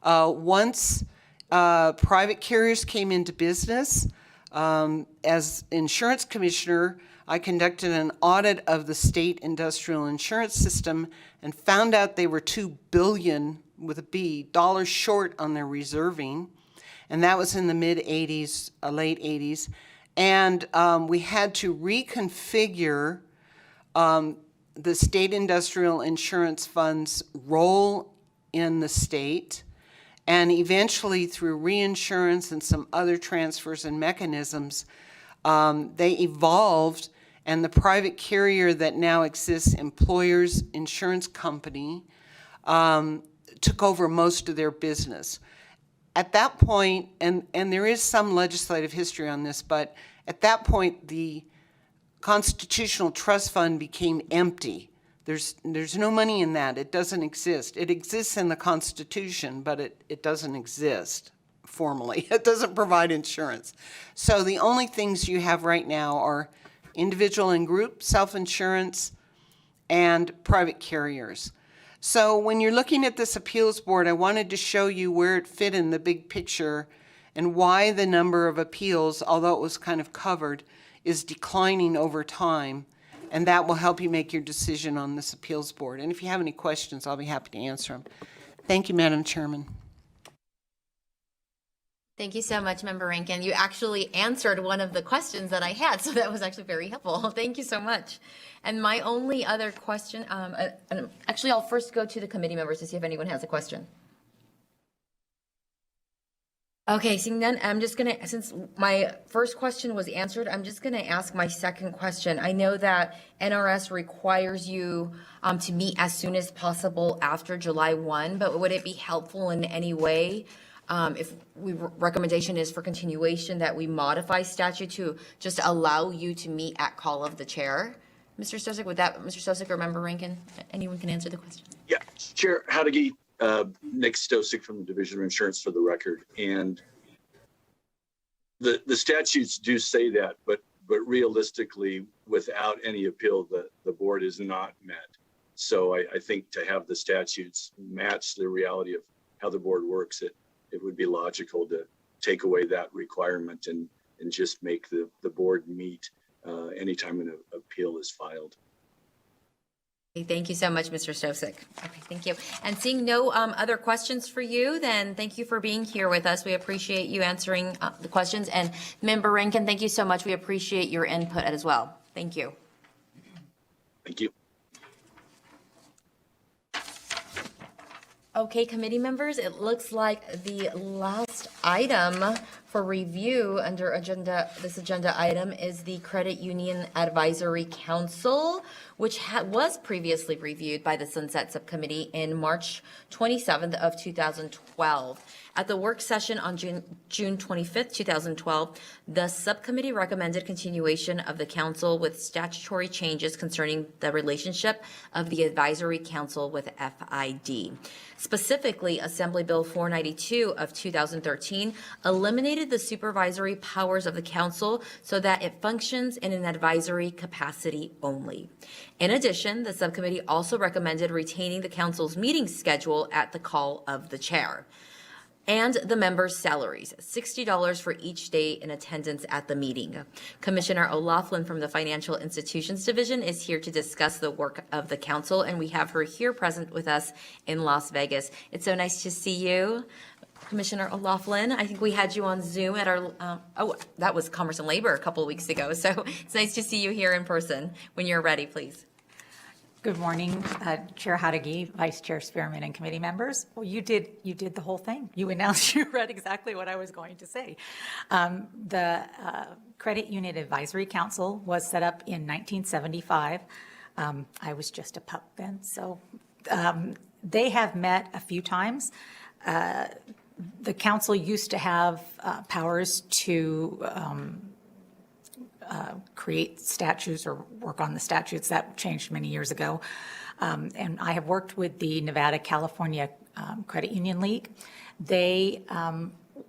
Once private carriers came into business, as insurance commissioner, I conducted an audit of the state industrial insurance system and found out they were $2 billion with a B dollars short on their reserving, and that was in the mid 80s, late 80s, and we had to reconfigure the state industrial insurance fund's role in the state, and eventually through reinsurance and some other transfers and mechanisms, they evolved, and the private carrier that now exists, Employers Insurance Company, took over most of their business. At that point, and there is some legislative history on this, but at that point, the Constitutional Trust Fund became empty. There's no money in that. It doesn't exist. It exists in the Constitution, but it doesn't exist formally. It doesn't provide insurance. So the only things you have right now are individual and group self-insurance and private carriers. So when you're looking at this appeals board, I wanted to show you where it fit in the big picture and why the number of appeals, although it was kind of covered, is declining over time. And that will help you make your decision on this appeals board. And if you have any questions, I'll be happy to answer them. Thank you, Madam Chairman. Thank you so much, Member Rankin. You actually answered one of the questions that I had, so that was actually very helpful. Thank you so much. And my only other question, actually, I'll first go to the committee members to see if anyone has a question. Okay, seeing none, I'm just gonna, since my first question was answered, I'm just gonna ask my second question. I know that NRS requires you to meet as soon as possible after July 1, but would it be helpful in any way if recommendation is for continuation that we modify statute to just allow you to meet at call of the chair? Mr. Jjoc, would that, Mr. Jjoc or Member Rankin, anyone can answer the question? Yeah, Chair Hadeghi, Nick Jjoc from the Division of Insurance for the record. And the statutes do say that, but realistically, without any appeal, the board is not met. So I think to have the statutes match the reality of how the board works, it would be logical to take away that requirement and just make the board meet anytime an appeal is filed. Thank you so much, Mr. Jjoc. Okay, thank you. And seeing no other questions for you, then thank you for being here with us. We appreciate you answering the questions. And Member Rankin, thank you so much. We appreciate your input as well. Thank you. Thank you. Okay, committee members, it looks like the last item for review under this agenda item is the Credit Union Advisory Council, which was previously reviewed by the Sunset Subcommittee in March 27th of 2012. At the work session on June 25th, 2012, the subcommittee recommended continuation of the council with statutory changes concerning the relationship of the advisory council with FID. Specifically, Assembly Bill 492 of 2013 eliminated the supervisory powers of the council so that it functions in an advisory capacity only. In addition, the subcommittee also recommended retaining the council's meeting schedule at the call of the chair, and the members' salaries, $60 for each day in attendance at the meeting. Commissioner O'Loughlin from the Financial Institutions Division is here to discuss the work of the council, and we have her here present with us in Las Vegas. It's so nice to see you, Commissioner O'Loughlin. I think we had you on Zoom at our, that was Commerce and Labor a couple of weeks ago, so it's nice to see you here in person. When you're ready, please. Good morning, Chair Hadagi, Vice Chair Spearman, and committee members. Well, you did the whole thing. You announced, you read exactly what I was going to say. The Credit Union Advisory Council was set up in 1975. I was just a pup then, so they have met a few times. The council used to have powers to create statutes or work on the statutes. That changed many years ago. And I have worked with the Nevada, California Credit Union League. They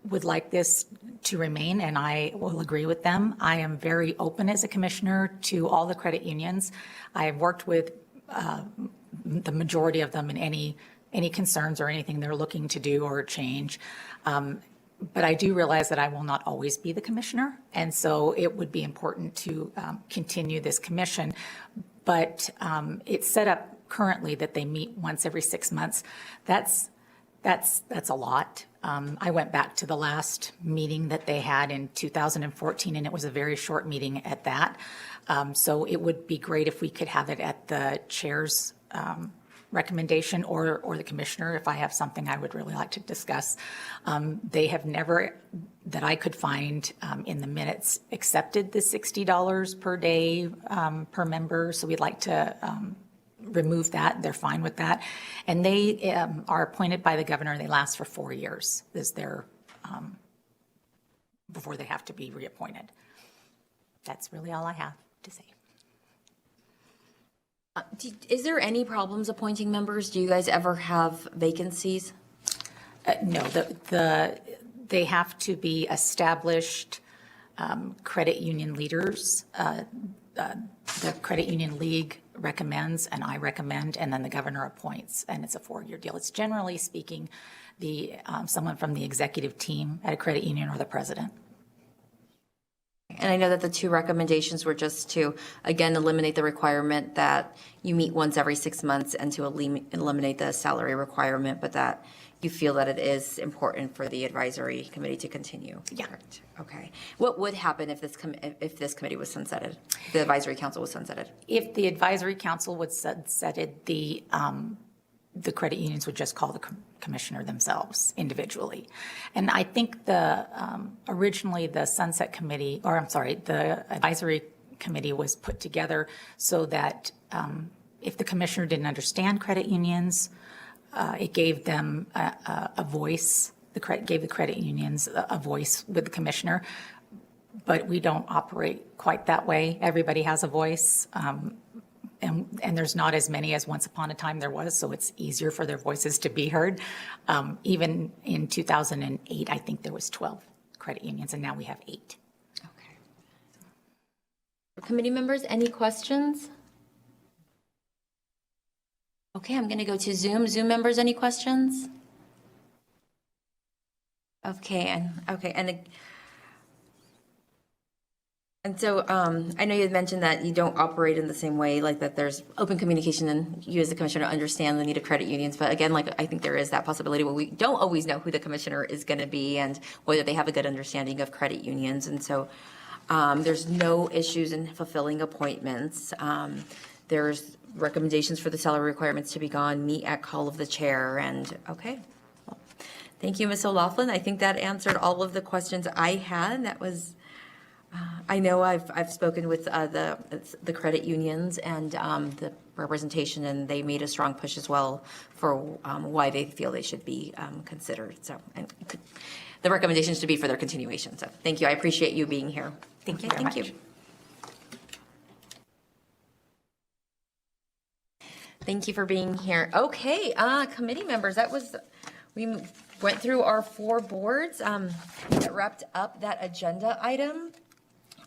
would like this to remain, and I will agree with them. I am very open as a commissioner to all the credit unions. I have worked with the majority of them in any concerns or anything they're looking to do or change. But I do realize that I will not always be the commissioner, and so it would be important to continue this commission. But it's set up currently that they meet once every 6 months. That's a lot. I went back to the last meeting that they had in 2014, and it was a very short meeting at that. So it would be great if we could have it at the chair's recommendation or the commissioner if I have something I would really like to discuss. They have never, that I could find in the minutes, accepted the $60 per day per member. So we'd like to remove that. They're fine with that. And they are appointed by the governor. They last for 4 years is their, before they have to be reappointed. That's really all I have to say. Is there any problems appointing members? Do you guys ever have vacancies? No, they have to be established credit union leaders. The Credit Union League recommends, and I recommend, and then the governor appoints, and it's a 4-year deal. It's generally speaking someone from the executive team at a credit union or the president. And I know that the 2 recommendations were just to, again, eliminate the requirement that you meet once every 6 months and to eliminate the salary requirement, but that you feel that it is important for the advisory committee to continue. Yeah. Correct. Okay. What would happen if this committee was sunsetted, the advisory council was sunsetted? If the advisory council was sunsetted, the credit unions would just call the commissioner themselves individually. And I think originally the sunset committee, or I'm sorry, the advisory committee was put together so that if the commissioner didn't understand credit unions, it gave them a voice, gave the credit unions a voice with the commissioner. But we don't operate quite that way. Everybody has a voice. And there's not as many as once upon a time there was, so it's easier for their voices to be heard. Even in 2008, I think there was 12 credit unions, and now we have 8. Okay. Committee members, any questions? Okay, I'm going to go to Zoom. Zoom members, any questions? Okay, and so I know you had mentioned that you don't operate in the same way, like that there's open communication and you as the commissioner understand the need of credit unions. But again, like I think there is that possibility where we don't always know who the commissioner is going to be and whether they have a good understanding of credit unions. And so there's no issues in fulfilling appointments. There's recommendations for the salary requirements to be gone, meet at call of the chair. And okay. Well, thank you, Ms. O'Laughlin. I think that answered all of the questions I had. That was I know I've spoken with the credit unions and the representation, and they made a strong push as well for why they feel they should be considered. So, and the recommendations to be for their continuation. So, thank you. I appreciate you being here. Thank you very much. You. Thank you for being here. Okay, committee members, we went through our 4 boards that wrapped up that agenda item.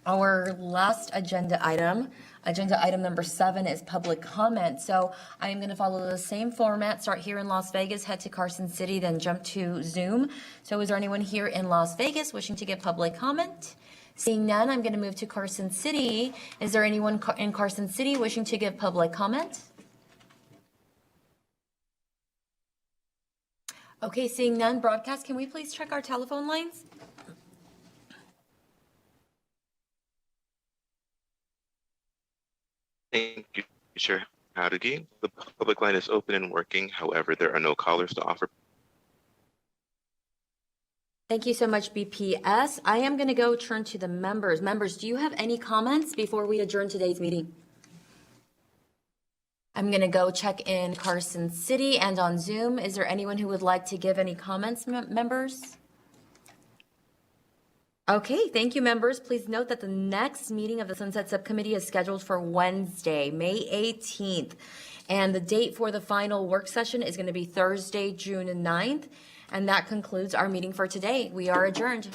Our last agenda item number 7 is public comment. So I am going to follow the same format, start here in Las Vegas, head to Carson City, then jump to Zoom. So is there anyone here in Las Vegas wishing to give public comment? Seeing none, I'm going to move to Carson City. Is there anyone in Carson City wishing to give public comment? Okay, seeing none, broadcast, can we please check our telephone lines? Thank you, Chair. Howdy. The public line is open and working. However, there are no callers to offer. Thank you so much, BPS. I am going to go turn to the members. Members, do you have any comments before we adjourn today's meeting? I'm going to go check in Carson City and on Zoom. Is there anyone who would like to give any comments, members? Okay, thank you, members. Please note that the next meeting of the Sunset Subcommittee is scheduled for Wednesday, May 18th. And the date for the final work session is going to be Thursday, June 9th. And that concludes our meeting for today. We are adjourned.